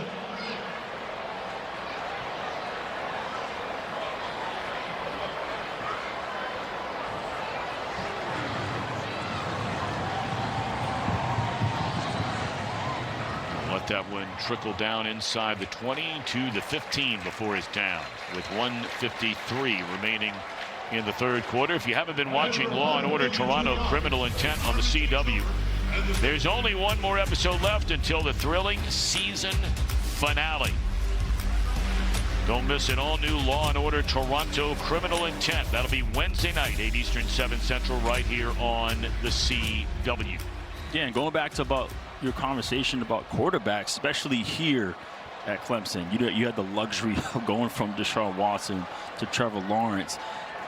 Let that one trickle down inside the 20 to the 15 before it's down, with 1:53 remaining in the third quarter. If you haven't been watching Law and Order Toronto Criminal Intent on the CW, there's only one more episode left until the thrilling season finale. Don't miss an all-new Law and Order Toronto Criminal Intent. That'll be Wednesday night, 8 Eastern, 7 Central, right here on the CW. Yeah, and going back to about your conversation about quarterbacks, especially here at Clemson, you had the luxury of going from Deshaun Watson to Trevor Lawrence,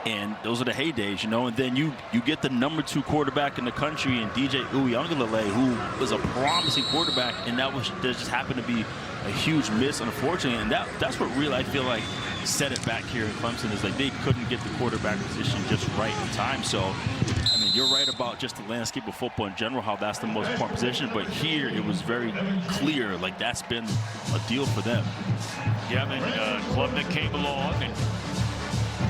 and those are the heydays, and then you get the number 2 quarterback in the country in DJ Uiagalelei, who was a promising quarterback, and there just happened to be a huge miss, unfortunately, and that's what really I feel like set it back here in Clemson, is like they couldn't get the quarterback position just right in time. So I mean, you're right about just the landscape of football in general, how that's the most important position, but here it was very clear, like that's been a deal for them. Yeah, then Klubnik came along, and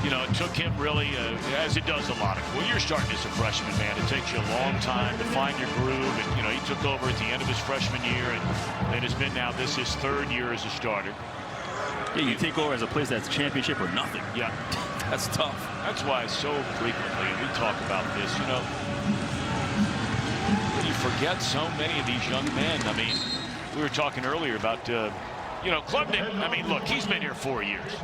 it took him really, as it does a lot of, when you're starting as a freshman, man, it takes you a long time to find your groove. And, he took over at the end of his freshman year, and it's been now this his 3rd year as a starter. Yeah, you take over as a place that's championship or nothing. Yeah. That's tough. That's why so frequently, and we talk about this, you forget so many of these young men. I mean, we were talking earlier about, Klubnik, I mean, look, he's been here 4 years,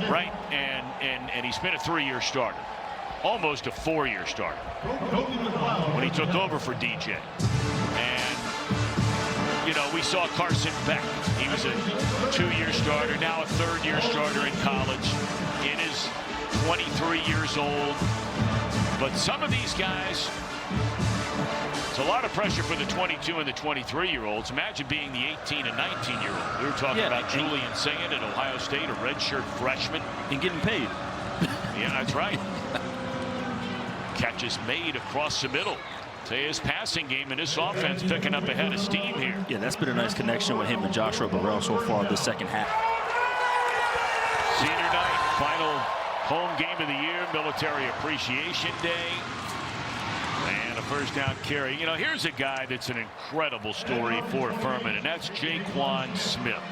right? And he's been a 3-year starter, almost a 4-year starter when he took over for DJ. And, You know, we saw Carson Beck. He was a 2-year starter, now a 3rd-year starter in college. It is 23 years old. But some of these guys, it's a lot of pressure for the 22 and the 23-year-olds. Imagine being the 18 and 19-year-old. We were talking about Julian Sayin at Ohio State, a redshirt freshman. And getting paid. Yeah, that's right. Catches made across the middle. Say his passing game and his offense picking up a head of steam here. Yeah, that's been a nice connection with him and Joshua Burrell so far this second half. Senior night, final home game of the year, Military Appreciation Day. And a first down carry. You know, here's a guy that's an incredible story for Furman, and that's Jaquan Smith.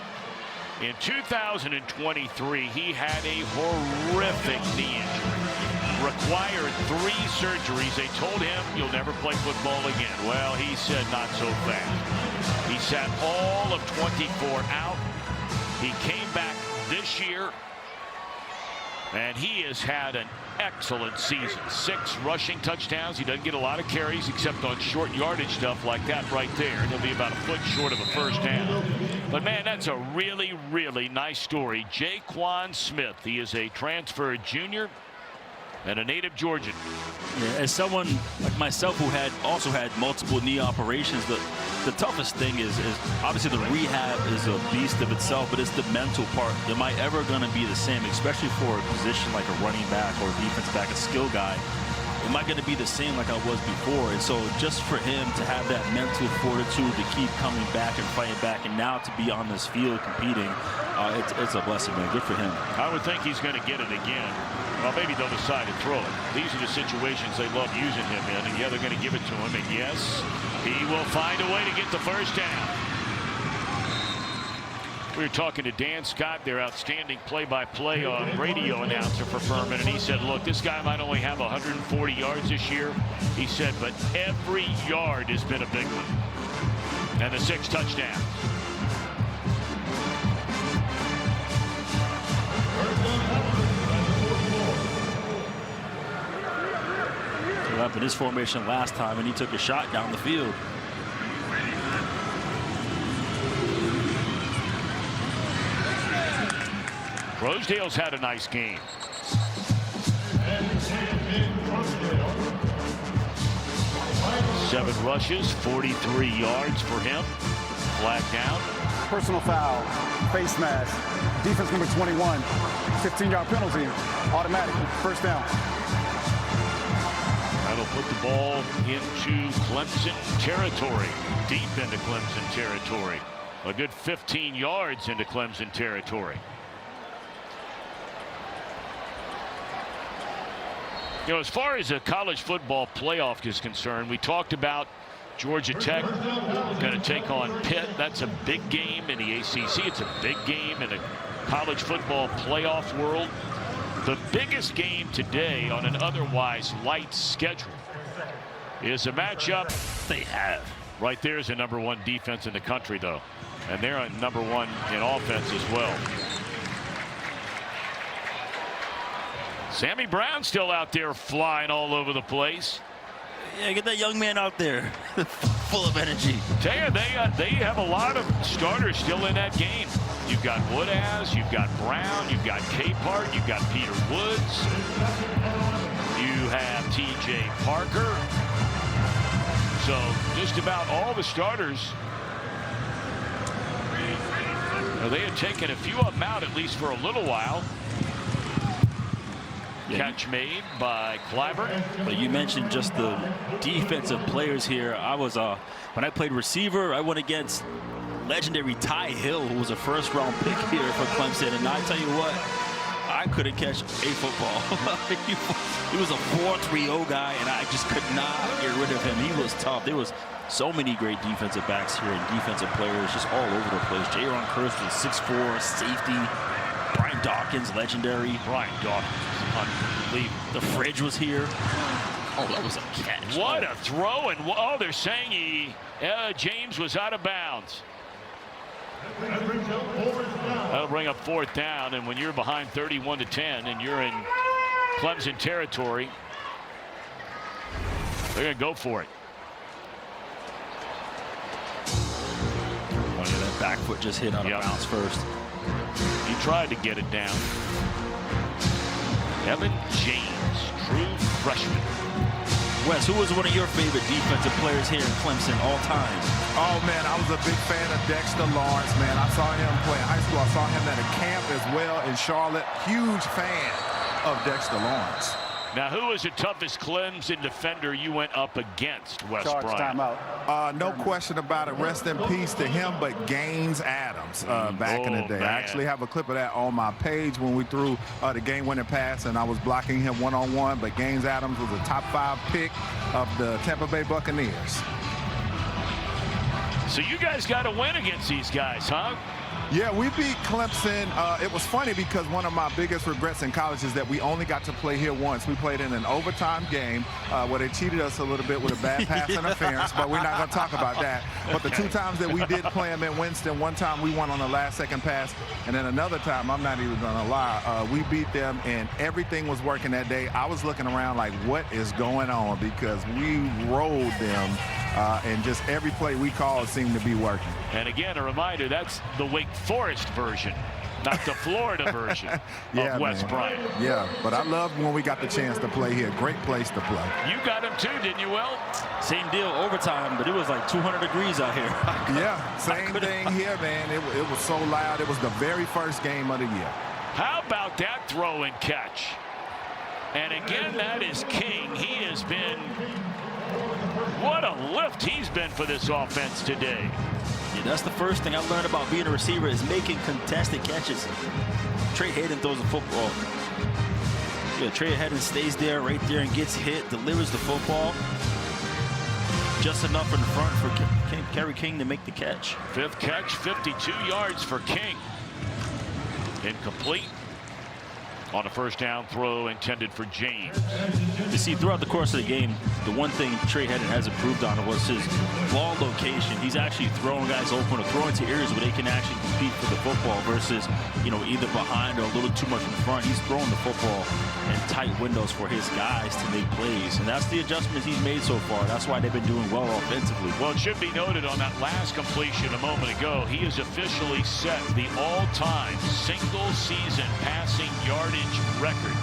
In 2023, he had a horrific knee injury. Required 3 surgeries. They told him, you'll never play football again. Well, he said not so fast. He sat all of 24 out. He came back this year, and he has had an excellent season. 6 rushing touchdowns. He doesn't get a lot of carries except on short yardage stuff like that right there. And he'll be about a foot short of a first down. But, man, that's a really, really nice story. Jaquan Smith. He is a transfer junior and a native Georgian. Yeah, as someone like myself who also had multiple knee operations, the toughest thing is obviously the rehab is a beast of itself, but it's the mental part. Am I ever going to be the same, especially for a position like a running back or a defensive back, a skill guy? Am I going to be the same like I was before? And so just for him to have that mental fortitude to keep coming back and fighting back, and now to be on this field competing, it's a blessing, man. Good for him. I would think he's going to get it again. Well, maybe they'll decide to throw it. These are the situations they love using him in, and yeah, they're going to give it to him, and yes, he will find a way to get the first down. We were talking to Dan Scott, their outstanding play-by-play radio announcer for Furman, and he said, look, this guy might only have 140 yards this year. He said, but every yard has been a big one. And the 6 touchdowns. He up in his formation last time, and he took a shot down the field. Rosedale's had a nice game. Seven rushes, 43 yards for him. Flag down. Personal foul, face mask, defense number 21, 15-yard penalty, automatic, first down. That'll put the ball into Clemson territory, deep into Clemson territory. A good 15 yards into Clemson territory. You know, as far as the college football playoff is concerned, we talked about Georgia Tech going to take on Pitt. That's a big game in the ACC. It's a big game in the college football playoff world. The biggest game today on an otherwise light schedule is a matchup they have. Right there is the #1 defense in the country, though. And they're on #1 in offense as well. Sammy Brown still out there flying all over the place. Yeah, get that young man out there, full of energy. Tell you, they have a lot of starters still in that game. You've got Woodaz, you've got Brown, you've got Capehart, you've got Peter Woods, you have T.J. Parker. So just about all the starters. Well, they had taken a few of them out, at least for a little while. Catch made by Clyburn. But you mentioned just the defensive players here. I was when I played receiver, I went against legendary Ty Hill, who was a first-round pick here for Clemson. And I tell you what, I couldn't catch a football. He was a 4.30 guy, and I just could not get rid of him. He was tough. There was so many great defensive backs here and defensive players just all over the place. Jaron Curse was 6'4", safety. Brian Dawkins, legendary. Brian Dawkins, unbelievable. The Fridge was here. Oh, that was a catch. What a throw. And oh, they're saying James was out of bounds. That'll bring up 4th down. And when you're behind 31-10 and you're in Clemson territory, they're going to go for it. foot just hit out of bounds first. He tried to get it down. Evan James, true freshman. Wes, who was one of your favorite defensive players here in Clemson all time? Oh, man, I was a big fan of Dexter Lawrence, man. I saw him play in high school. I saw him at a camp as well in Charlotte. Huge fan of Dexter Lawrence. Now, who was the toughest Clemson defender you went up against, Wes Charge Bryant? timeout. No question about it. Rest in peace to him, but Gaines Adams back in the day. Man. I actually have a clip of that on my page when we threw the game-winning pass, and I was blocking him one-on-one, but Gaines Adams was a top 5 pick of the Tampa Bay Buccaneers. So you guys got to win against these guys, huh? Yeah, we beat Clemson. It was funny because one of my biggest regrets in college is that we only got to play here once. We played in an overtime game where they cheated us a little bit with a bad pass interference, but we're not going to talk about that. But the 2 times that we did play them in Winston, one time we won on the last-second pass, and then another time, I'm not even going to lie, we beat them, and everything was working that day. I was looking around like, what is going on? Because we rolled them, and just every play we called seemed to be working. And again, a reminder, that's the Wake Forest version, not the Florida version of Wes Bryant. Yeah, but I loved when we got the chance to play here. Great place to play. You got him too, didn't you, Will? Same deal, overtime, but it was like 200 degrees out here. Yeah, same thing here, man. It was so loud. It was the very first game of the year. How about that throw and catch? And again, that is King. He has been, what a lift he's been for this offense today. Yeah, that's the first thing I learned about being a receiver is making contested catches. Trey Hayden throws the football. Yeah, Trey Hayden stays there, right there, and gets hit, delivers the football. Just enough in front for Kerry King to make the catch. 5th catch, 52 yards for King. Incomplete on a first down throw intended for James. You see, throughout the course of the game, the one thing Trey Hayden has improved on was his ball location. He's actually throwing guys open or throwing to areas where they can actually compete for the football versus, you know, either behind or a little too much in front. He's throwing the football in tight windows for his guys to make plays. And that's the adjustments he's made so far. That's why they've been doing well offensively. Well, it should be noted on that last completion a moment ago, he has officially set the all-time single-season passing yardage record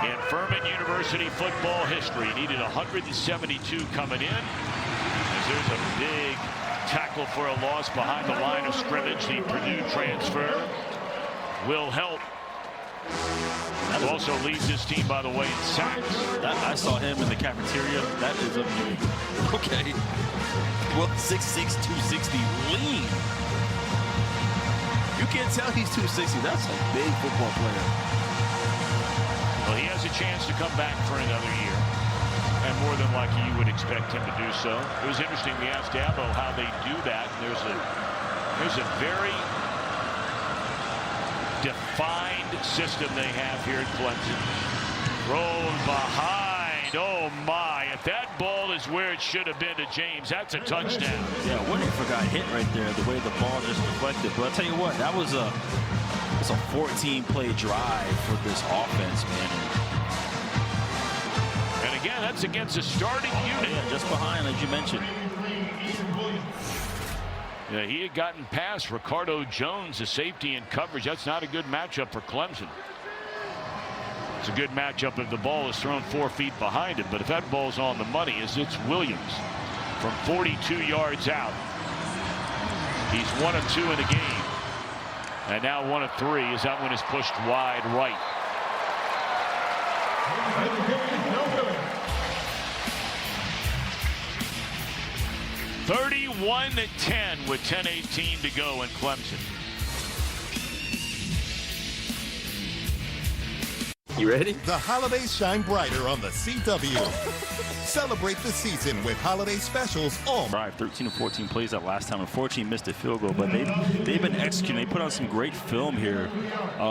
in Furman University football history. Needed 172 coming in. As there's a big tackle for a loss behind the line of scrimmage. The Purdue transfer will help. Also leads his team, by the way, in sacks. I saw him in the cafeteria. That is amazing. Okay. Well, 6'6", 260, lean. You can't tell he's 260. That's a big football player. Well, he has a chance to come back for another year, and more than likely you would expect him to do so. It was interesting. We asked Dabo how they do that. There's a very defined system they have here at Clemson. Thrown behind. Oh my! If that ball is where it should have been to James, that's a touchdown. Yeah, Winifred got hit right there. The way the ball just deflected. But I'll tell you what, that was a 14-play drive for this offense, man. And again, that's against a starting unit. Yeah, just behind, as you mentioned. Yeah, he had gotten past Ricardo Jones, the safety in coverage. That's not a good matchup for Clemson. It's a good matchup if the ball is thrown 4 feet behind him. But if that ball's on the money, it's Williams from 42 yards out. He's 1 of 2 in the game. And now 1 of 3 as that one is pushed wide right. (31-10) with 10:18 to go in Clemson. You ready? The holidays shine brighter on the CW. Celebrate the season with holiday specials all. 13 of 14 plays that last time. Unfortunately, missed a field goal, but they've been executing. They put on some great film here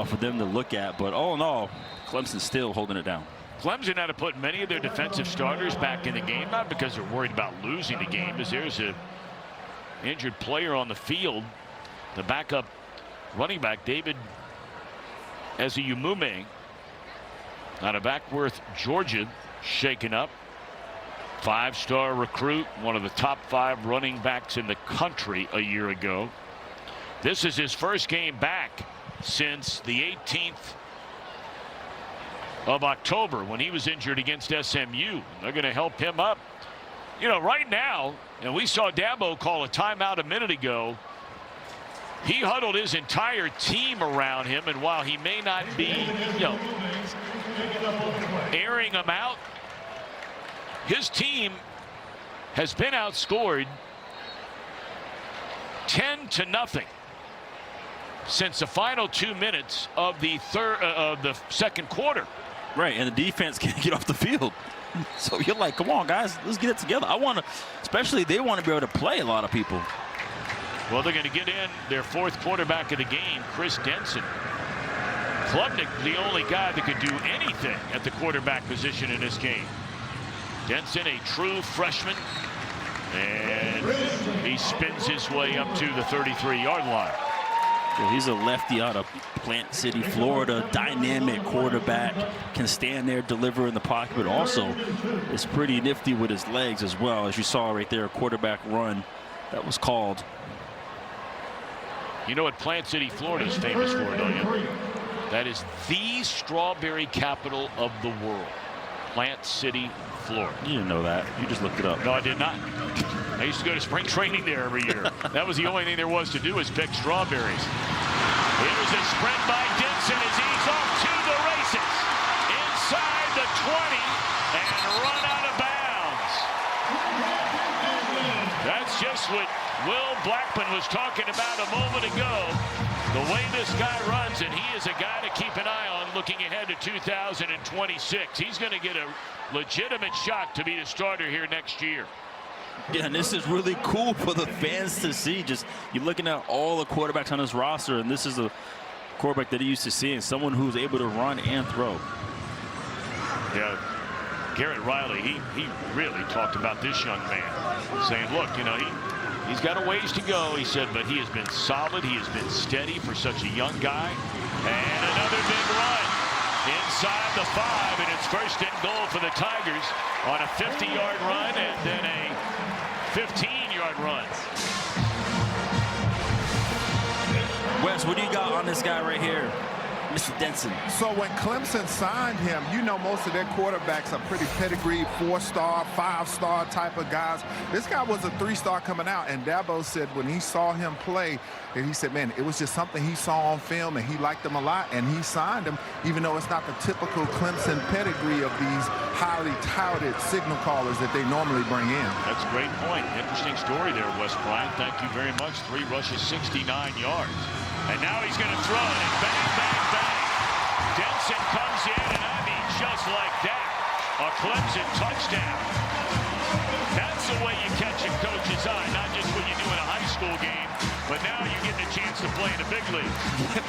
for them to look at. But all in all, Clemson's still holding it down. Clemson had to put many of their defensive starters back in the game, not because they're worried about losing the game, as there's an injured player on the field. The backup running back, David Ezeyumume, out of Ackworth, Georgia, shaken up. 5-star recruit, one of the top 5 running backs in the country a year ago. This is his first game back since the 18th of October when he was injured against SMU. They're going to help him up. You know, right now, and we saw Dabo call a timeout a minute ago. He huddled his entire team around him, and while he may not be, you know, airing them out, his team has been outscored 10-0 since the final 2 minutes of the second quarter. Right, and the defense can't get off the field. So you're like, come on, guys, let's get it together. I want to, especially they want to be able to play a lot of people. Well, they're going to get in their fourth quarterback of the game, Chris Denton. Klubnik, the only guy that could do anything at the quarterback position in this game. Denton, a true freshman, and he spins his way up to the 33-yard line. Yeah, he's a lefty out of Plant City, Florida. Dynamic quarterback, can stand there, deliver in the pocket, but also is pretty nifty with his legs as well. As you saw right there, a quarterback run that was called. You know what Plant City, Florida is famous for, don't you? That is the strawberry capital of the world. Plant City, Florida. You didn't know that. You just looked it up. No, I did not. I used to go to spring training there every year. That was the only thing there was to do, is pick strawberries. Here's a sprint by Denton as he's off to the races. Inside the 20 and run out of bounds. That's just what Will Blackman was talking about a moment ago. The way this guy runs, and he is a guy to keep an eye on looking ahead to 2026. He's going to get a legitimate shot to be the starter here next year. Yeah, and this is really cool for the fans to see. Just you're looking at all the quarterbacks on this roster, and this is a quarterback that he used to see, and someone who's able to run and throw. Yeah, Garrett Riley, he really talked about this young man, saying, look, you know, he's got a ways to go, he said, but he has been solid. He has been steady for such a young guy. And another big run inside the 5, and it's first and goal for the Tigers on a 50-yard run and then a 15-yard run. Wes, what do you got on this guy right here, Mr. Denton? So when Clemson signed him, you know most of their quarterbacks are pretty pedigreed, 4-star, 5-star type of guys. This guy was a 3-star coming out, and Dabo said when he saw him play, and he said, man, it was just something he saw on film, and he liked him a lot, and he signed him, even though it's not the typical Clemson pedigree of these highly touted signal callers that they normally bring in. That's a great point. Interesting story there, Wes Bryant. Thank you very much. 3 rushes, 69 yards. And now he's going to throw it, and bang, bang, bang. Denton comes in, and I mean just like that, a Clemson touchdown. That's the way you catch a coach's eye, not just what you do in a high school game, but now you're getting a chance to play in the big league.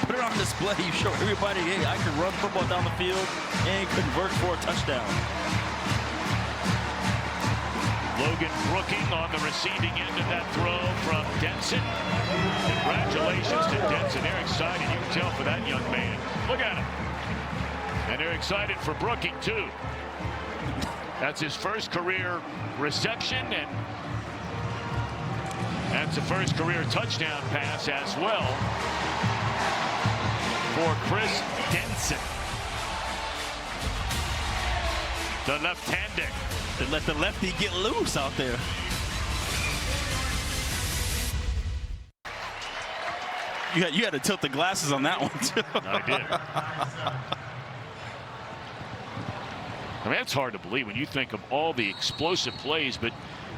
Put it on display. You show everybody, hey, I can run football down the field and convert for a touchdown. Logan Brooking on the receiving end of that throw from Denton. Congratulations to Denton. They're excited. You can tell for that young man. Look at him. And they're excited for Brooking, too. That's his first career reception, and that's the first career touchdown pass as well for Chris Denton. The left-hander. They let the lefty get loose out there. You had to tilt the glasses on that one, too. I did. I mean, it's hard to believe when you think of all the explosive plays, but,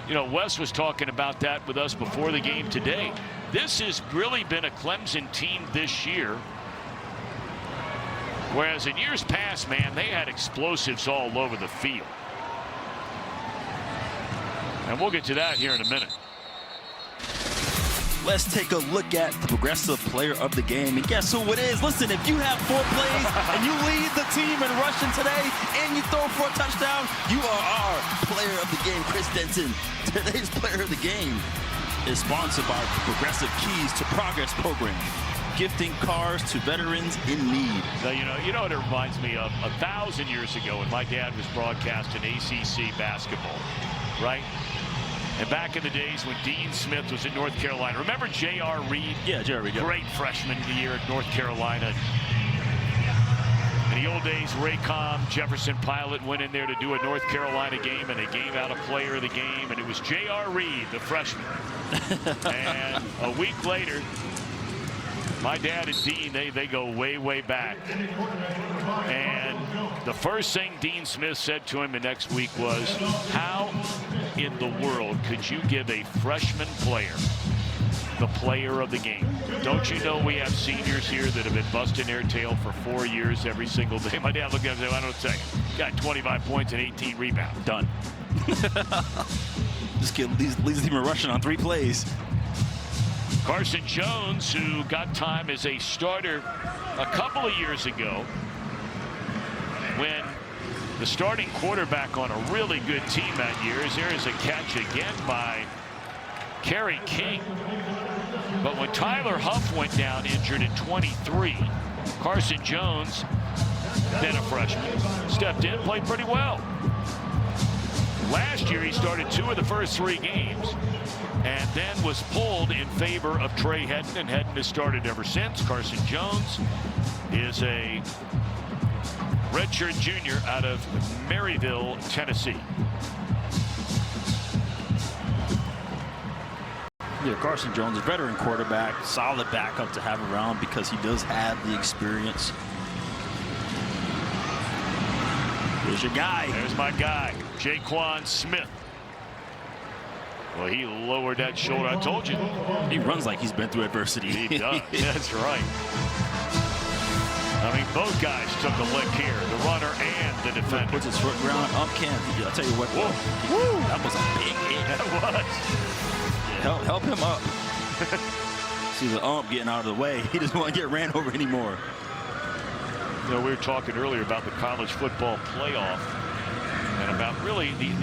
you know, Wes was talking about that with us before the game today. This has really been a Clemson team this year, whereas in years past, man, they had explosives all over the field. And we'll get to that here in a minute. Let's take a look at the progressive player of the game. And guess who it is? Listen, if you have 4 plays and you lead the team in rushing today and you throw for a touchdown, you are our player of the game, Chris Denton. Today's player of the game is sponsored by Progressive Keys to Progress program, gifting cars to veterans in need. Now, you know what it reminds me of? 1,000 years ago when my dad was broadcasting ACC basketball, right? And back in the days when Dean Smith was at North Carolina, remember J.R. Reed? Yeah, J.R. Reed. Great freshman year at North Carolina. In the old days, Raycom, Jefferson Pilot went in there to do a North Carolina game, and they gave out a player of the game, and it was J.R. Reed, the freshman. And a week later, my dad and Dean, they go way, way back. And the first thing Dean Smith said to him the next week was, how in the world could you give a freshman player the player of the game? Don't you know we have seniors here that have been busting their tail for 4 years every single day? My dad looked at him and said, I don't say. Got 25 points and 18 rebounds. Done. This kid leads the team in rushing on 3 plays. Carson Jones, who got time as a starter a couple of years ago when the starting quarterback on a really good team that year there is a catch again by Kerry King. But when Tyler Huff went down injured in 23, Carson Jones, then a freshman, stepped in, played pretty well. Last year he started 2 of the first 3 games and then was pulled in favor of Trey Hedden, and Hedden has started ever since. Carson Jones is a redshirt junior out of Maryville, Tennessee. Yeah, Carson Jones, a veteran quarterback, solid backup to have around because he does have the experience. There's your guy. There's my guy, Jaquan Smith. Well, he lowered that shoulder. I told you. He runs like he's been through adversity. He does. That's right. I mean, both guys took a lick here, the runner and the defender. Puts his foot ground. Can't. I'll tell you what. Whoa. That was a big hit. That was. Help him up. See the getting out of the way. He doesn't want to get ran over anymore. You know, we were talking earlier about the college football playoff and about really the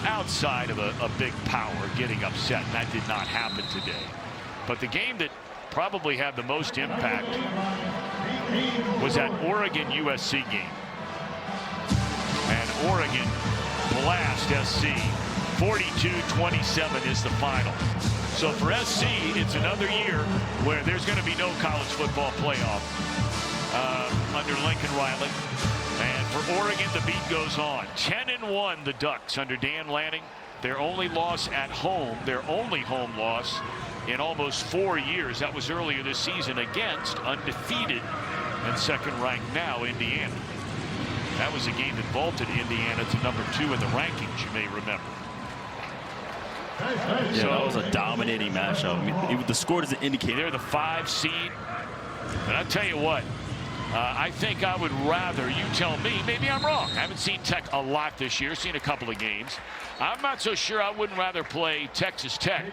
outside of a big power getting upset, and that did not happen today. But the game that probably had the most impact was that Oregon-USC game. And Oregon blast SC. 42-27 is the final. So for SC, it's another year where there's going to be no college football playoff under Lincoln Riley. And for Oregon, the beat goes on. 10-1, the Ducks under Dan Lanning. Their only loss at home, their only home loss in almost 4 years. That was earlier this season against undefeated and second-ranked now Indiana. That was a game that vaulted Indiana to number 2 in the rankings, you may remember. Yeah, so that was a dominating matchup. I mean, the score doesn't indicate. They're the 5 seed. And I'll tell you what, I think I would rather, you tell me, maybe I'm wrong. I haven't seen Tech a lot this year, seen a couple of games. I'm not so sure I wouldn't rather play Texas Tech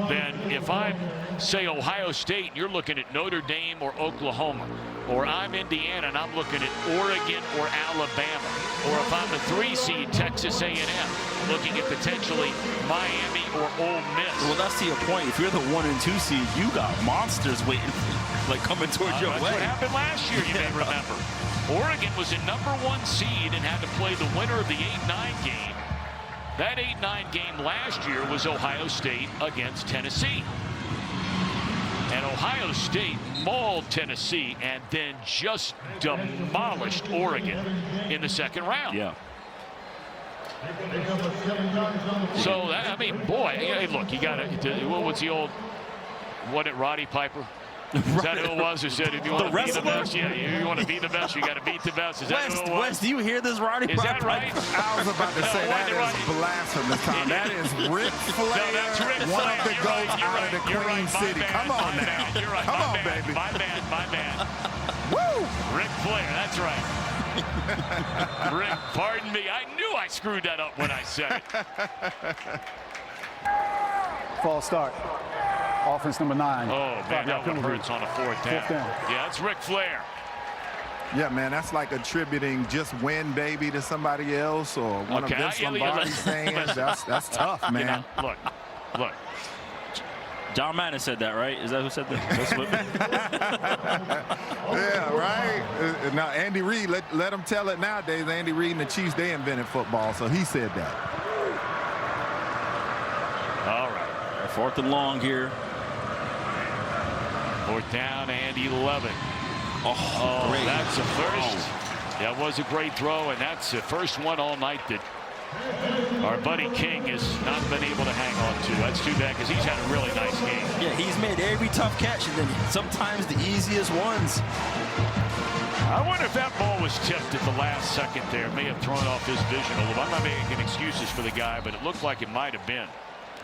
than if I'm, say, Ohio State, and you're looking at Notre Dame or Oklahoma. Or I'm Indiana and I'm looking at Oregon or Alabama. Or if I'm the 3 seed, Texas A&M, looking at potentially Miami or Ole Miss. Well, that's to your point. If you're the 1 and 2 seed, you got monsters waiting, like coming towards your way. That's what happened last year, you may remember. Oregon was a number 1 seed and had to play the winner of the 8-9 game. That 8-9 game last year was Ohio State against Tennessee. And Ohio State mauled Tennessee and then just demolished Oregon in the second round. Yeah. So, I mean, boy, hey, look, you got to, what was the old, what it, Roddy Piper? Is that who it was who said if you want to be the best? Yeah, you want to be the best, you got to beat the best. Is that who it was? Wes, do you hear this, Roddy? Is that right? I was about to say that is blasphemous, Tom. That is Ric Flair, that's Ric one Flair. of the goats out of the Queen City. Come on now. You're right. Come on, baby. My bad. Woo! Ric Flair, that's right. Rick, pardon me. I knew I screwed that up when I said it. False start. Offense number 9. Oh, man, that one hurts on a 4th down. Yeah, that's Ric Flair. Yeah, man, that's like attributing just win, baby, to somebody else or one of Vince Lombardi's fans. That's tough, man. You know, look. John Madden said that, right? Is that who said that? Yeah, right. Now, Andy Reid, let him tell it nowadays. Andy Reid and the Chiefs, they invented football, so he said that. 4th and long here. 4th down and 11. Oh, great. That's the first. That was a great throw, and that's the first one all night that our buddy King has not been able to hang on to. That's too bad because he's had a really nice game. Yeah, he's made every tough catch, and then sometimes the easiest ones. I wonder if that ball was tipped at the last second there. May have thrown off his vision a little. I'm not making excuses for the guy, but it looked like it might have been.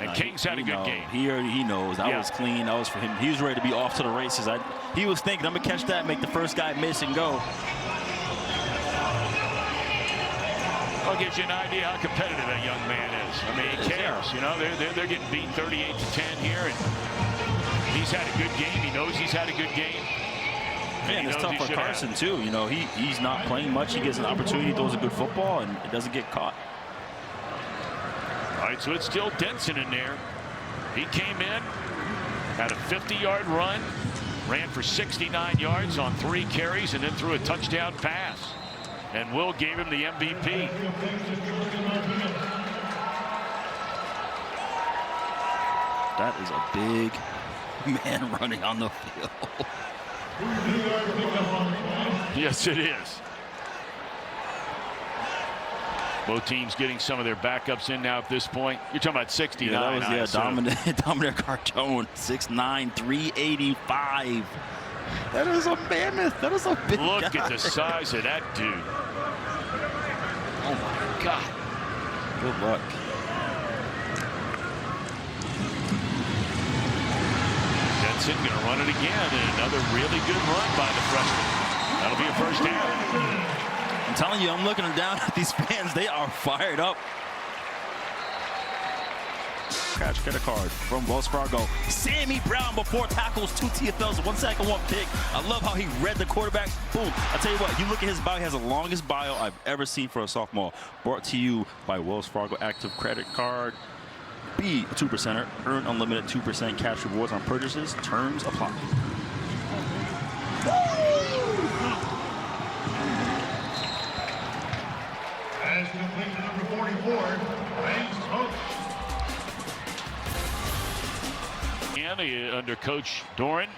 And King's had a good game. He knows. That was clean. That was for him. He was ready to be off to the races. He was thinking, I'm going to catch that, make the first guy miss and go. I'll give you an idea how competitive that young man is. I mean, he cares. You know, they're getting beat 38-10 here, and he's had a good game. He knows he's had a good game. And it's tough for Carson, too. You know, he's not playing much. He gets an opportunity, throws a good football, and it doesn't get caught. All right, so it's still Denton in there. He came in, had a 50-yard run, ran for 69 yards on 3 carries, and then threw a touchdown pass. And Will gave him the MVP. That is a big man running on the field. Yes, it is. Both teams getting some of their backups in now at this point. You're talking about 69. Yeah, that was Dominic Cartone, 6'9", 385. That is a mammoth. That is a big Look guy. at the size of that dude. Oh my God. Good luck. Denton going to run it again, and another really good run by the freshman. That'll be a first down. I'm telling you, I'm looking down at these fans. They are fired up. Catch, get a card from Wells Fargo. Sammy Brown before tackles, 2 TFLs, 1 sack and 1 pick. I love how he read the quarterback. Boom. I tell you what, you look at his bio, he has the longest bio I've ever seen for a sophomore. Brought to you by Wells Fargo Active Credit Card. Be a 2%er. Earn unlimited 2% cash rewards on purchases. Terms apply. As complete to number 44, Banks Hope. Under Coach Doran,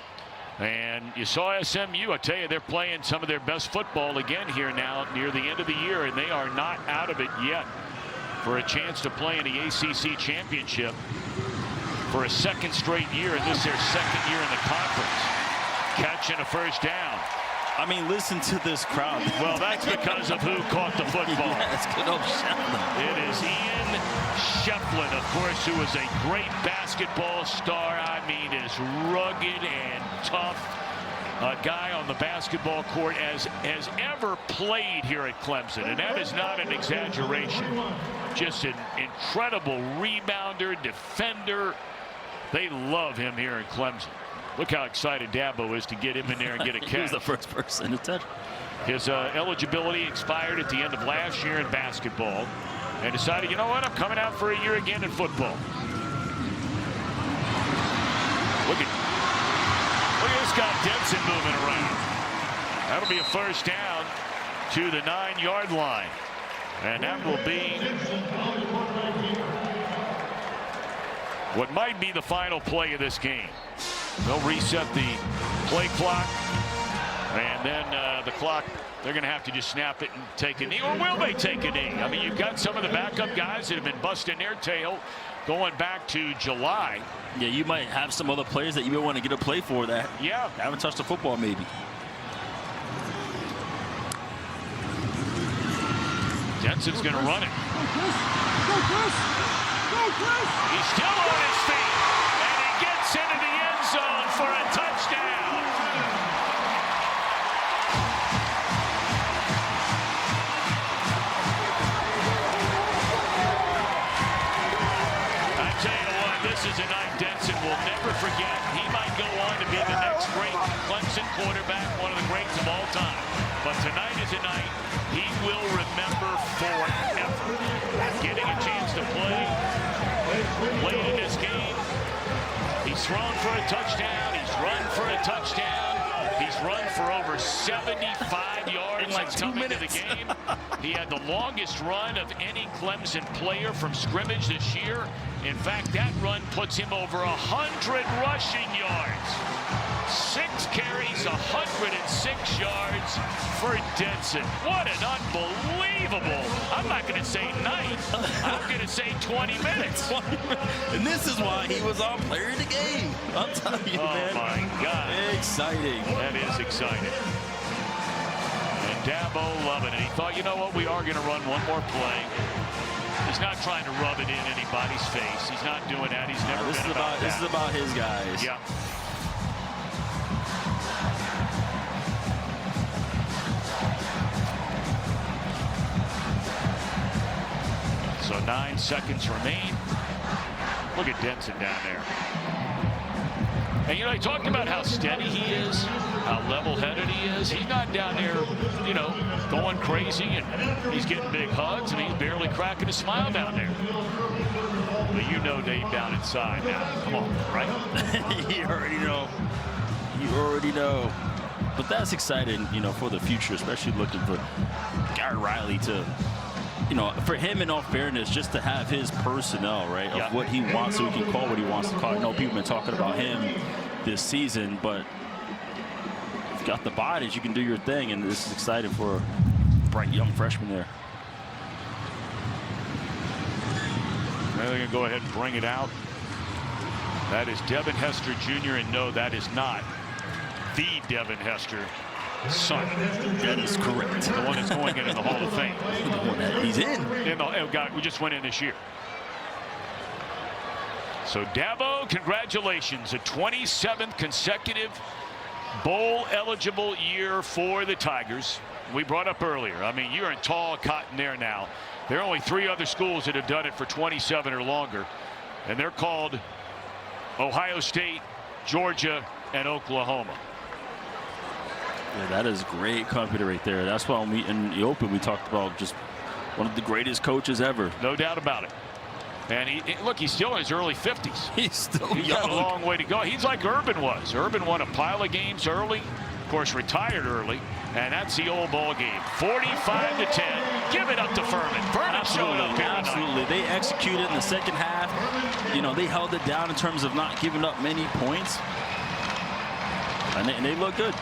and you saw SMU. I tell you, they're playing some of their best football again here now near the end of the year, and they are not out of it yet for a chance to play in the ACC championship for a 2nd straight year, and this is their 2nd year in the conference. Catching a first down. I mean, listen to this crowd. Well, that's because of who caught the football. Yes, good old Shefflin. It is Ian Shefflin, of course, who is a great basketball star. I mean, is rugged and tough. A guy on the basketball court as ever played here at Clemson, and that is not an exaggeration. Just an incredible rebounder, defender. They love him here in Clemson. Look how excited Dabo is to get him in there and get a catch. He was the first person to touch. His eligibility expired at the end of last year in basketball, and decided, you know what, I'm coming out for a year again in football. Look at this guy Denton moving around. That'll be a first down to the 9-yard line, and that will be what might be the final play of this game. They'll reset the play clock, and then the clock, they're going to have to just snap it and take a knee. Or will they take a knee? I mean, you've got some of the backup guys that have been busting their tail going back to July. Yeah, you might have some other players that you may want to get a play for that haven't touched the football maybe. Denton's going to run it. He's still on his feet, and he gets into the end zone for a touchdown. I tell you what, this is a night Denton will never forget. He might go on to be the next great Clemson quarterback, one of the greats of all time. But tonight is a night he will remember forever. Getting a chance to play late in this game. He's thrown for a touchdown. He's run for a touchdown. He's run for over 75 yards in like 2 coming minutes. into the game. He had the longest run of any Clemson player from scrimmage this year. In fact, that run puts him over 100 rushing yards. 6 carries, 106 yards for Denton. What an unbelievable, I'm not going to say night, I'm going to say 20 minutes. And this is why he was on player of the game. I'm telling you, man. Oh, my God. Exciting. That is exciting. And Dabo loving it. He thought, you know what, we are going to run one more play. He's not trying to rub it in anybody's face. He's not doing that. He's never been about that. This is about his guys. Yeah. So 9 seconds remain. Look at Denton down there. And, you know, he talked about how steady he is, how level-headed he is. He's not down there, you know, going crazy, and he's getting big hugs, and he's barely cracking a smile down there. But you know Dave down inside now. Come on, right? You already know. You already know. But that's exciting, you know, for the future, especially looking for Gary Riley to, you know, for him, in all fairness, just to have his personnel, right, of what he wants, so he can call what he wants to call. I know people have been talking about him this season, but if you've got the bodies, you can do your thing, and this is exciting for a bright young freshman there. They're going to go ahead and bring it out. That is Devin Hester Jr., and no, that is not the Devin Hester son. That is correct. The one that's going into the Hall of Fame. The one that he's in. God, we just went in this year. So Dabo, congratulations. A 27th consecutive bowl-eligible year for the Tigers. We brought up earlier, I mean, you're in tall cotton there now. There are only 3 other schools that have done it for 27 or longer, and they're called Ohio State, Georgia, and Oklahoma. Yeah, that is great company right there. That's why when in the open we talked about just one of the greatest coaches ever. No doubt about it. And look, he's still in his early 50s. He's still young. He's got a long way to go. He's like Urban was. Urban won a pile of games early, of course retired early, and that's the old ball game. 45-10. Give it up to Furman. Furman showed up here tonight. Absolutely. They executed in the second half. You know, they held it down in terms of not giving up many points. And they look good.